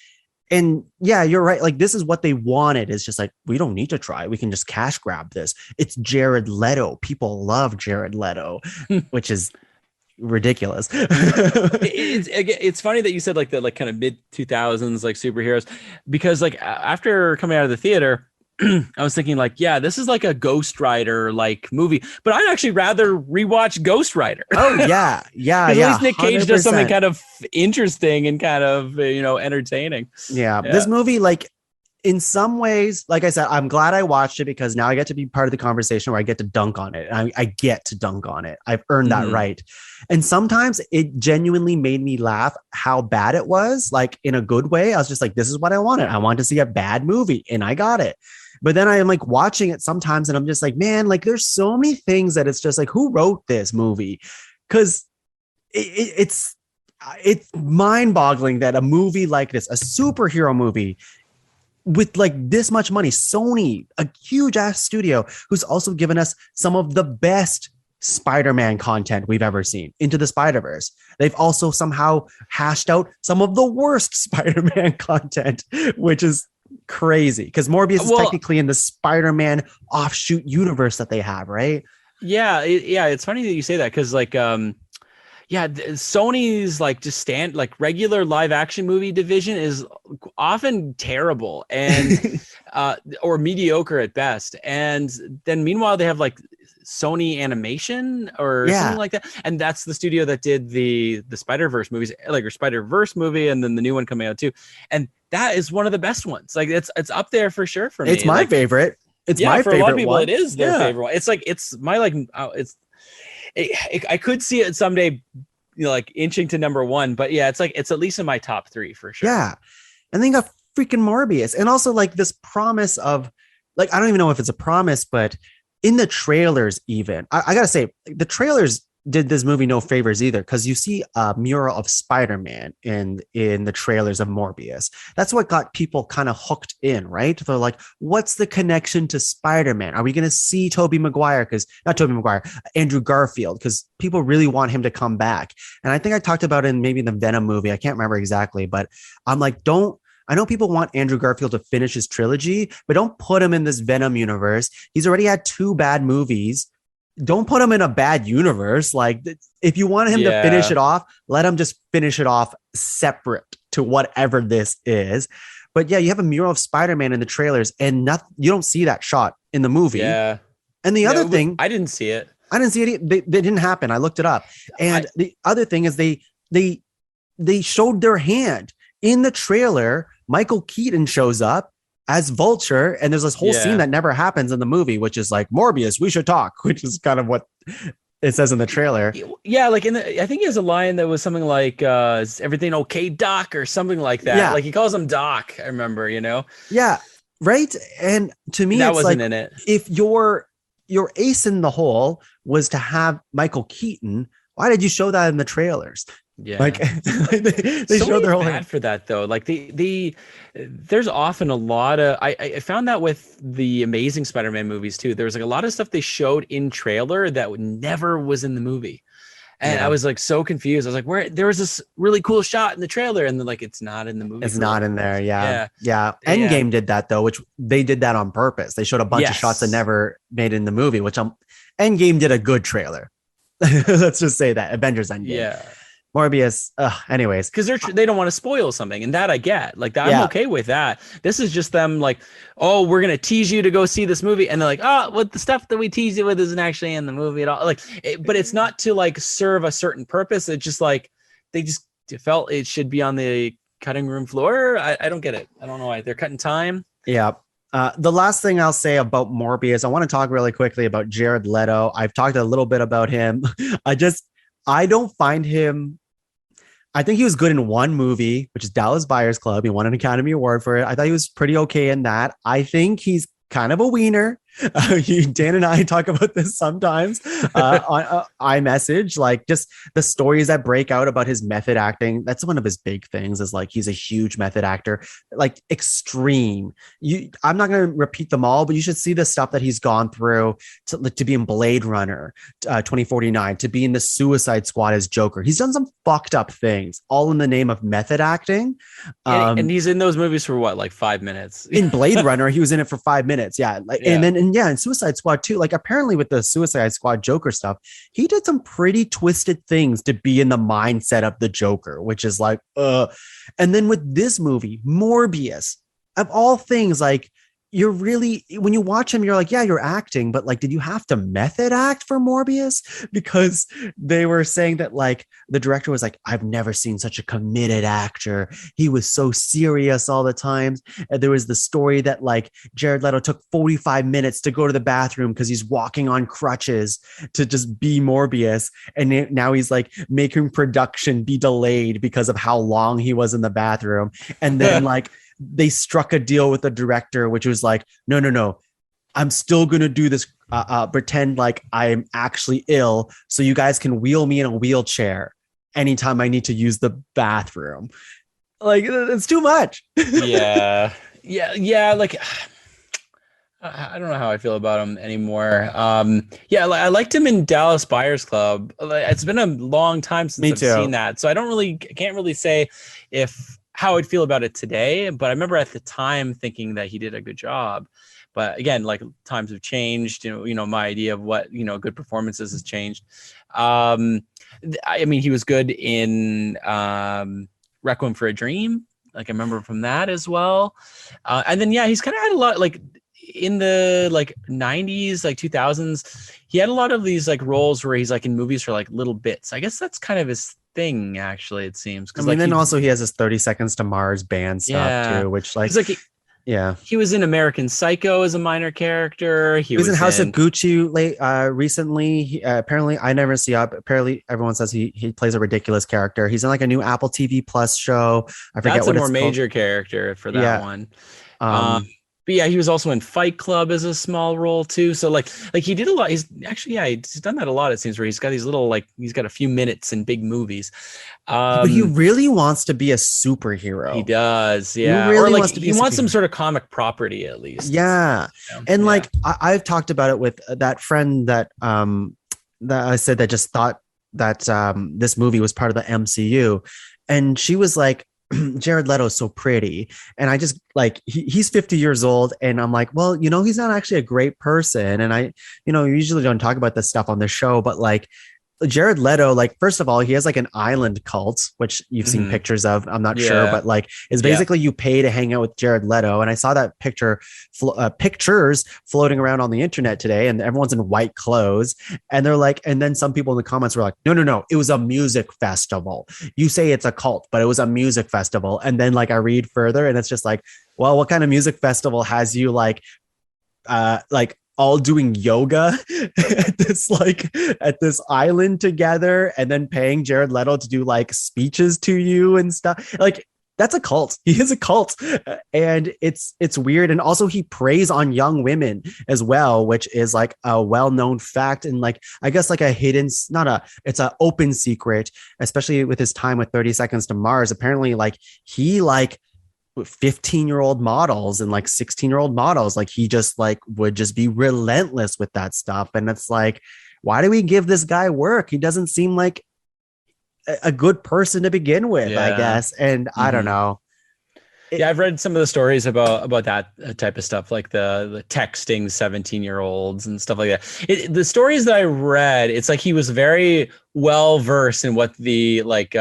And you're right. This is what they wanted. It's just we don't need to try. We can just cash grab this. It's Jared Leto. People love Jared Leto, which is ridiculous. It's funny that you said the kind of mid 2000s superheroes, because after coming out of the theater, I was thinking like, yeah, this is like a Ghost Rider like movie, but I'd actually rather rewatch Ghost Rider. Oh yeah, yeah, At yeah. least Nick Cage 100%. does something kind of interesting and kind of entertaining. Yeah, this movie, like, in some ways, like I said, I'm glad I watched it because now I get to be part of the conversation where I get to dunk on it. I get to dunk on it. I've earned that right. And sometimes it genuinely made me laugh how bad it was, like in a good way. I was just like, this is what I wanted. I wanted to see a bad movie and I got it. But then I am like watching it sometimes and I'm just like, man, like there's so many things that it's just like, who wrote this movie? Because it's mind boggling that a movie like this, a superhero movie, with like this much money, Sony, a huge ass studio who's also given us some of the best Spider-Man content we've ever seen, Into the Spider-Verse. They've also somehow hashed out some of the worst Spider-Man content, which is crazy because Morbius is technically in the Spider-Man offshoot universe that they have, right? Yeah, it's funny that you say that because like Sony's like just regular live action movie division is often terrible and or mediocre at best. And then meanwhile they have like Sony Animation or something like that, and that's the studio that did the Spider-Verse movies, like your Spider-Verse movie, and then the new one coming out too. And that is one of the best ones. Like it's up there for sure for me. It's my favorite. It's my for favorite a lot of people. one. It is their favorite one. It's like it's my like I could see it someday, like inching to number one, but yeah, it's at least in my top three for sure. Yeah. And then you got freaking Morbius. And also like this promise of like, I don't even know if it's a promise, but in the trailers, even I gotta say the trailers did this movie no favors either, because you see a mural of Spider-Man in the trailers of Morbius. That's what got people kind of hooked in, right? They're like, what's the connection to Spider-Man? Are we going to see Andrew Garfield, because people really want him to come back. And I think I talked about it in maybe the Venom movie. I can't remember exactly, but I'm like, I know people want Andrew Garfield to finish his trilogy, but don't put him in this Venom universe. He's already had 2 bad movies. Don't put him in a bad universe. Like, if you want him to finish it off, let him just finish it off separate to whatever this is. But yeah, you have a mural of Spider-Man in the trailers and you don't see that shot in the movie. Yeah. And the other thing, I didn't see it. They didn't happen. I looked it up. And the other thing is they showed their hand in the trailer. Michael Keaton shows up as Vulture, and there's this whole scene that never happens in the movie, which is like, Morbius, we should talk, which is kind of what it says in the trailer. Yeah, like I think he has a line that was something like, is everything okay, Doc, or something like that. Yeah. Like he calls him Doc, I remember, Yeah, right? And to me, that wasn't in it. If your ace in the hole was to have Michael Keaton, why did you show that in the trailers? Yeah, like they show their whole bad for that though. Like there's often a lot of I found that with the Amazing Spider-Man movies too. There was like a lot of stuff they showed in trailer that never was in the movie, and I was like so confused. I was like, where there was this really cool shot in the trailer, and then like it's not in the movie. It's not in there. Yeah. Endgame did that though, which they did that on purpose. They showed a bunch of shots that never made it in the movie. Endgame did a good trailer. Let's just say that Avengers Endgame. Yeah. Morbius, anyways, because they don't want to spoil something, and that I get. Like that, I'm okay with that. This is just them like, oh, we're gonna tease you to go see this movie, and they're like, oh, what the stuff that we tease you with isn't actually in the movie at all. Like, but it's not to like serve a certain purpose. It's just like they just felt it should be on the cutting room floor. I don't get it. I don't know why they're cutting time. Yeah. The last thing I'll say about Morbius, I want to talk really quickly about Jared Leto. I've talked a little bit about him. I don't find him. I think he was good in one movie, which is Dallas Buyers Club. He won an Academy Award for it. I thought he was pretty okay in that. I think he's kind of a wiener. Dan and I talk about this sometimes on iMessage, like just the stories that break out about his method acting. That's one of his big things, is like he's a huge method actor, like extreme. I'm not going to repeat them all, but you should see the stuff that he's gone through to be in Blade Runner 2049, to be in the Suicide Squad as Joker. He's done some fucked up things, all in the name of method acting. And he's in those movies for what, like 5 minutes? In Blade Runner, he was in it for 5 minutes. Yeah. And then in Suicide Squad too, like apparently with the Suicide Squad Joker stuff, he did some pretty twisted things to be in the mindset of the Joker, which is like, and then with this movie, Morbius, of all things, like you're really, when you watch him, you're like, yeah, you're acting, but like, did you have to method act for Morbius? Because they were saying that like the director was like, I've never seen such a committed actor. He was so serious all the time. And there was the story that like Jared Leto took 45 minutes to go to the bathroom because he's walking on crutches to just be Morbius. And now he's like making production be delayed because of how long he was in the bathroom. And then like, they struck a deal with the director, which was like, no, I'm still going to do this, pretend like I'm actually ill. So you guys can wheel me in a wheelchair anytime I need to use the bathroom. Like, it's too much. Yeah. Like, I don't know how I feel about him anymore. I liked him in Dallas Buyers Club. It's been a long time since I've seen that. So I can't really say how I'd feel about it today, but I remember at the time thinking that he did a good job. But again, like times have changed, my idea of what, good performances has changed. I mean, he was good in Requiem for a Dream. Like I remember from that as well. And then, he's kind of had a lot, like in the like 90s, like 2000s, he had a lot of these like roles where he's like in movies for like little bits. I guess that's kind of his thing, actually, it seems. I mean, then also he has his 30 Seconds to Mars band stuff too, which like he was in American Psycho as a minor character. He was in House of Gucci recently. Apparently, I never see up. Apparently, everyone says he plays a ridiculous character. He's in like a new Apple TV Plus show. I forget what it's called. Major character for that one. But yeah, he was also in Fight Club as a small role too. So like he did a lot. He's actually, he's done that a lot. It seems, where he's got these little, he's got a few minutes in big movies. But he really wants to be a superhero. He does. Yeah. He really wants some sort of comic property at least. Yeah. And like, I've talked about it with that friend that I said that just thought that this movie was part of the MCU. And she was like, Jared Leto is so pretty. And I just like, he's 50 years old. And I'm like, well, he's not actually a great person. And I, usually don't talk about this stuff on the show, but like Jared Leto, like, first of all, he has like an island cult, which you've seen pictures of. I'm not sure, but like, it's basically you pay to hang out with Jared Leto. And I saw that pictures floating around on the internet today, and everyone's in white clothes. And they're like, and then some people in the comments were like, no, it was a music festival. You say it's a cult, but it was a music festival. And then like I read further, and it's just like, well, what kind of music festival has you like all doing yoga at this island together, and then paying Jared Leto to do like speeches to you and stuff? Like, that's a cult. He is a cult. And it's weird. And also he preys on young women as well, which is like a well-known fact. And like, I guess like it's an open secret, especially with his time with 30 Seconds to Mars. Apparently like he like 15-year-old models and like 16-year-old models, like he just like would just be relentless with that stuff. And it's like, why do we give this guy work? He doesn't seem like a good person to begin with, I guess. And I don't know. I've read some of the stories about that type of stuff, like the texting 17-year-olds and stuff like that. The stories that I read, it's like he was very well versed in what the like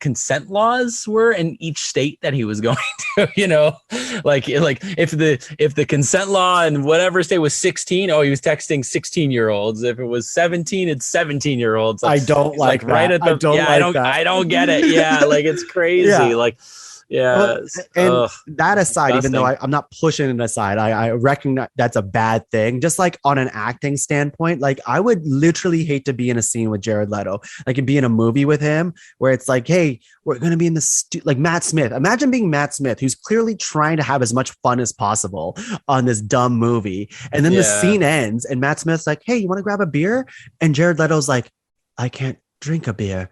consent laws were in each state that he was going to, like if the consent law in whatever state was 16, he was texting 16-year-olds. If it was 17, it's 17-year-olds. Like, I don't like that. Right at the, I don't get it. Yeah. Like, it's crazy. Like, yeah. And that aside, even though I'm not pushing it aside, I recognize that's a bad thing. Just like on an acting standpoint, like I would literally hate to be in a scene with Jared Leto, like and be in a movie with him where it's like, hey, we're going to be in the like Matt Smith. Imagine being Matt Smith, who's clearly trying to have as much fun as possible on this dumb movie. And then the scene ends and Matt Smith's like, hey, you want to grab a beer? And Jared Leto's like, I can't drink a beer.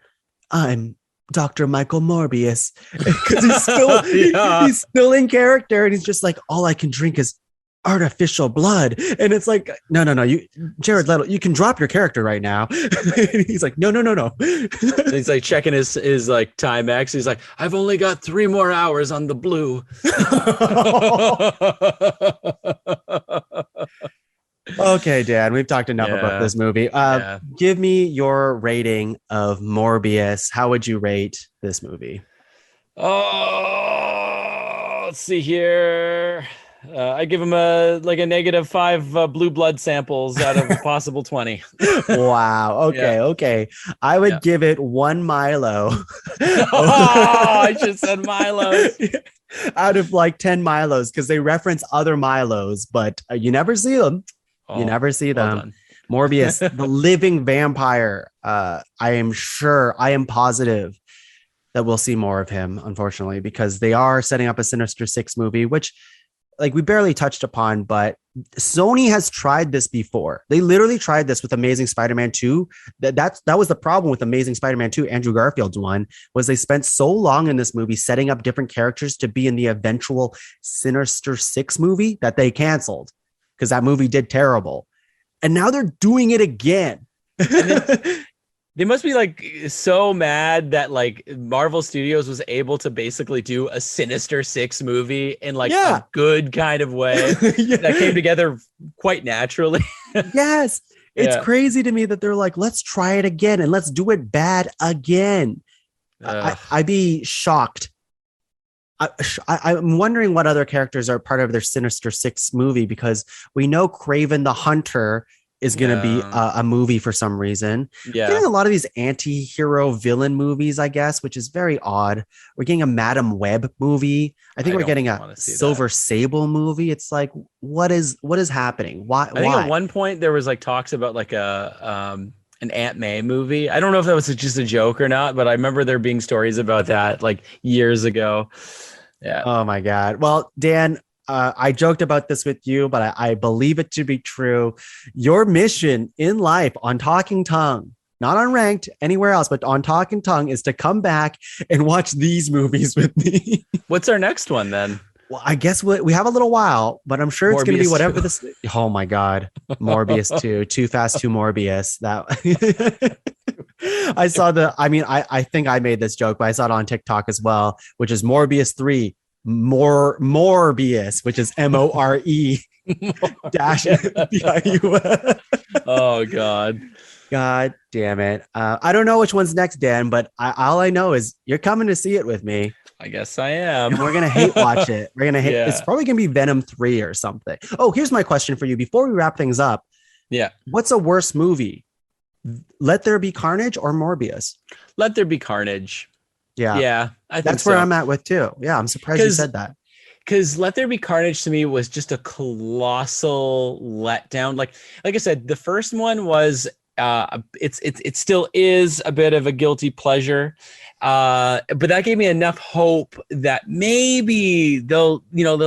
I'm Dr. Michael Morbius, because he's still in character, and he's just like, all I can drink is artificial blood. And it's like, no, Jared Leto, you can drop your character right now. And he's like, no. He's like checking his like Timex. He's like, I've only got 3 more hours on the blue. Okay, Dan, we've talked enough about this movie. Give me your rating of Morbius. How would you rate this movie? Oh, Let's see here. I give him a -5 blue blood samples out of a possible 20. Wow. Okay. I would give it 1 Milo. I should have said Milo. Out of like 10 Milos, because they reference other Milos, but you never see them. You never see them. Done. Morbius, the living vampire. I am positive that we'll see more of him, unfortunately, because they are setting up a Sinister Six movie, which like we barely touched upon, but Sony has tried this before. They literally tried this with Amazing Spider-Man 2. That was the problem with Amazing Spider-Man 2, Andrew Garfield's one, was they spent so long in this movie setting up different characters to be in the eventual Sinister Six movie that they canceled because that movie did terrible. And now they're doing it again. They must be like so mad that like Marvel Studios was able to basically do a Sinister Six movie in like a good kind of way that came together quite naturally. Yes. It's crazy to me that they're like, let's try it again and let's do it bad again. I'd be shocked. I'm wondering what other characters are part of their Sinister Six movie, because we know Kraven the Hunter is going to be a movie for some reason. Yeah. We're getting a lot of these anti-hero villain movies, I guess, which is very odd. We're getting a Madam Web movie. I think we're getting a Silver Sable movie. It's like, what is happening? Why? I think at one point there was like talks about like an Aunt May movie. I don't know if that was just a joke or not, but I remember there being stories about that like years ago. Yeah. Oh my God. Well, Dan, I joked about this with you, but I believe it to be true. Your mission in life on Talking Tongue, not on Ranked, anywhere else, but on Talking Tongue, is to come back and watch these movies with me. What's our next one then? Well, I guess we have a little while, but I'm sure it's going to be whatever this. Oh my God. Morbius 2, Too Fast, Too Morbius. That I saw I think I made this joke, but I saw it on TikTok as well, which is Morbius 3. Morbius, which is MORE dash BIUS. Oh God damn it. I don't know which one's next, Dan, but all I know is you're coming to see it with me. I guess I am. And we're gonna hate watch it. We're gonna hate. It's probably gonna be Venom 3 or something. Oh, here's my question for you before we wrap things up. Yeah, what's a worse movie, Let There Be Carnage or Morbius? Let There Be Carnage. Yeah, I think that's where I'm at with too. Yeah, I'm surprised you said that. Because Let There Be Carnage to me was just a colossal letdown. Like I said, the first one was it still is a bit of a guilty pleasure, but that gave me enough hope that maybe they'll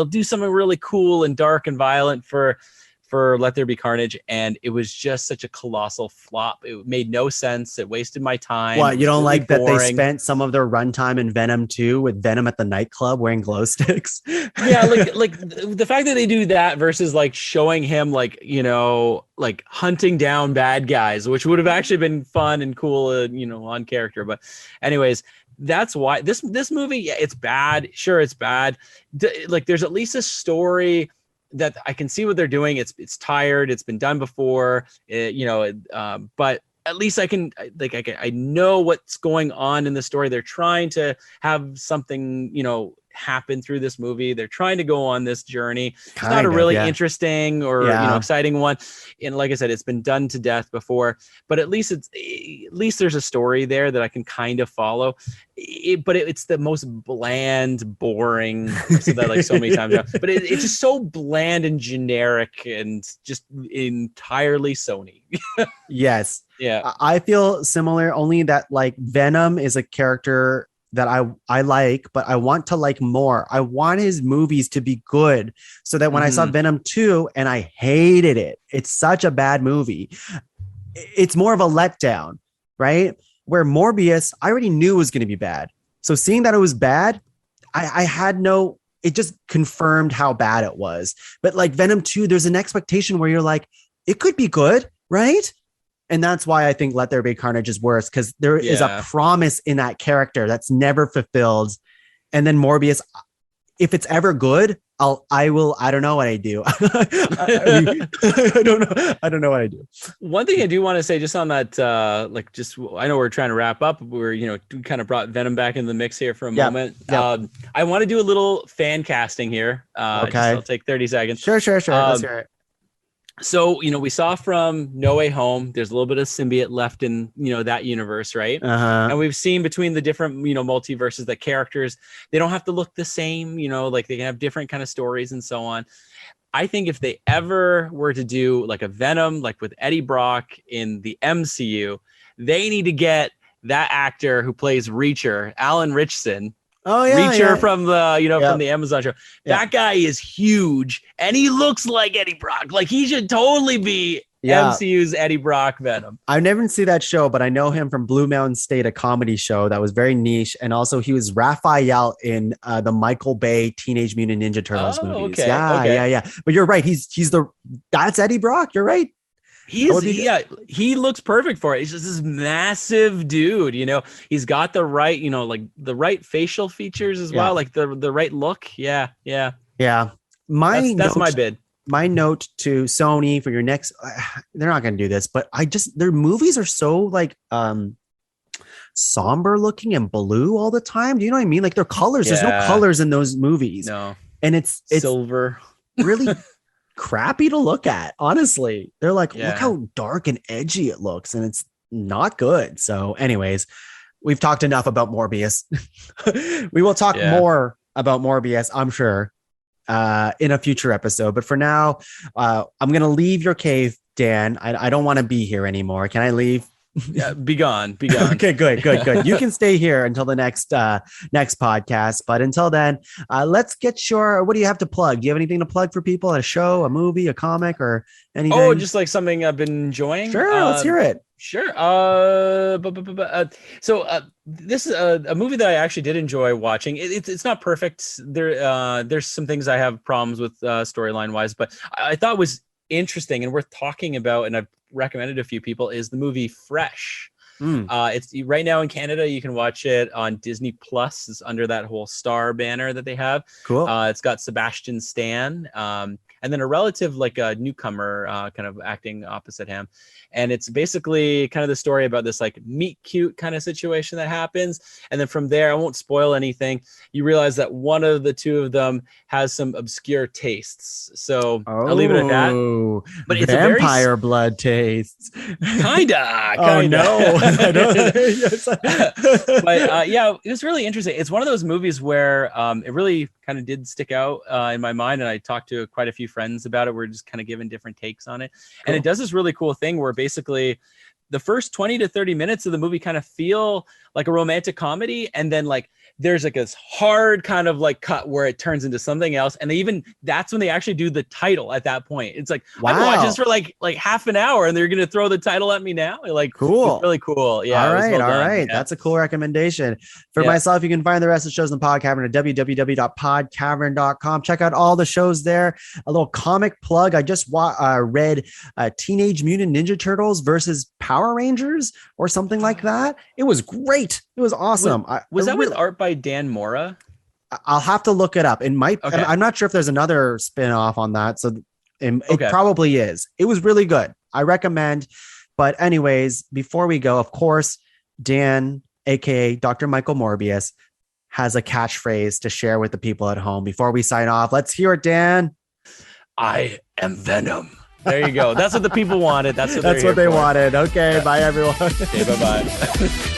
do something really cool and dark and violent for Let There Be Carnage, and it was just such a colossal flop. It made no sense. It wasted my time. What, you don't really like boring. That they spent some of their runtime in Venom 2 with Venom at the nightclub wearing glow sticks? Yeah, like the fact that they do that versus like showing him like hunting down bad guys, which would have actually been fun and cool, on character. But anyways, that's why this movie, it's bad. Sure, it's bad. Like there's at least a story that I can see what they're doing. It's tired. It's been done before, but at least I know what's going on in the story. They're trying to have something, happen through this movie. They're trying to go on this journey. It's not a really interesting or exciting one. And like I said, it's been done to death before, but at least there's a story there that I can kind of follow. But it's the most bland, boring. I've said that like so many times now. But it's just so bland and generic and just entirely Sony. Yes. Yeah. I feel similar, only that like Venom is a character that I like, but I want to like more. I want his movies to be good so that when I saw Venom 2 and I hated it, it's such a bad movie. It's more of a letdown, right? Where Morbius, I already knew was going to be bad. So seeing that it was bad, it just confirmed how bad it was. But like Venom 2, there's an expectation where you're like, it could be good, right? And that's why I think Let There Be Carnage is worse, because there is a promise in that character that's never fulfilled. And then Morbius, if it's ever good, I don't know what I do. I don't know what I do. One thing I do want to say just on that, I know we're trying to wrap up. We kind of brought Venom back in the mix here for a moment. Yep. I want to do a little fan casting here. Okay. I'll take 30 seconds. Sure. Let's hear it. So, we saw from No Way Home, there's a little bit of symbiote left in, that universe, right? Uh-huh. And we've seen between the different, multiverses that characters, they don't have to look the same, like they can have different kind of stories and so on. I think if they ever were to do like a Venom, like with Eddie Brock in the MCU, they need to get that actor who plays Reacher, Alan Ritchson. Oh yeah, Reacher from the from the Amazon show. That guy is huge, and he looks like Eddie Brock. Like he should totally be MCU's Eddie Brock Venom. I've never seen that show, but I know him from Blue Mountain State, a comedy show that was very niche, and also he was Raphael in the Michael Bay Teenage Mutant Ninja Turtles movies. Okay, yeah. But you're right. That's Eddie Brock. You're right. He looks perfect for it. He's just this massive dude, he's got the right, like the right facial features as well. Like the right look. Yeah. That's my bid. My note to Sony for your next, they're not going to do this, but their movies are so like, somber looking and blue all the time. Do you know what I mean? Like their colors, there's no colors in those movies. No. And it's silver. Really crappy to look at, honestly. They're like, look how dark and edgy it looks, and it's not good. So anyways, we've talked enough about Morbius. We will talk more about Morbius, I'm sure, in a future episode, but for now, I'm gonna leave your cave, Dan. I don't want to be here anymore. Can I leave? Yeah, be gone. Okay, good. You can stay here until the next podcast. But until then, let's get what do you have to plug? Do you have anything to plug for people? A show, a movie, a comic, or anything? Oh, just like something I've been enjoying. Sure, let's hear it. Sure. This is a movie that I actually did enjoy watching. It's not perfect. There's some things I have problems with storyline wise, but I thought was interesting and worth talking about, and I've recommended a few people, is the movie Fresh. It's right now in Canada. You can watch it on Disney Plus. It's under that whole Star banner that they have. Cool. It's got Sebastian Stan, and then a relative, like a newcomer, kind of acting opposite him. And it's basically kind of the story about this like meet cute kind of situation that happens. And then from there, I won't spoil anything. You realize that one of the two of them has some obscure tastes. So I'll leave it at that. But it's vampire blood tastes. Kinda. Oh no. But it was really interesting. It's one of those movies where it really kind of did stick out in my mind. And I talked to quite a few friends about it. We're just kind of giving different takes on it. Cool. And it does this really cool thing where basically the first 20 to 30 minutes of the movie kind of feel like a romantic comedy. And then like there's like this hard kind of like cut where it turns into something else. And that's when they actually do the title at that point. It's like, wow. I've watched this for like half an hour and they're going to throw the title at me now. Like, cool. It's really cool. Yeah. All right. Yeah. That's a cool recommendation. For myself, you can find the rest of the shows in Pod Cavern at www.podcavern.com. Check out all the shows there. A little comic plug. I just read Teenage Mutant Ninja Turtles versus Power Rangers or something like that. It was great. It was awesome. Was that with art by Dan Mora? I'll have to look it up. It might. Okay. I'm not sure if there's another spin-off on that. So it probably is. It was really good. I recommend. But anyways, before we go, of course, Dan, aka Dr. Michael Morbius, has a catchphrase to share with the people at home before we sign off. Let's hear it, Dan. I am Venom. There you go. That's what the people wanted. That's what they wanted. Okay, bye everyone. Okay, bye-bye.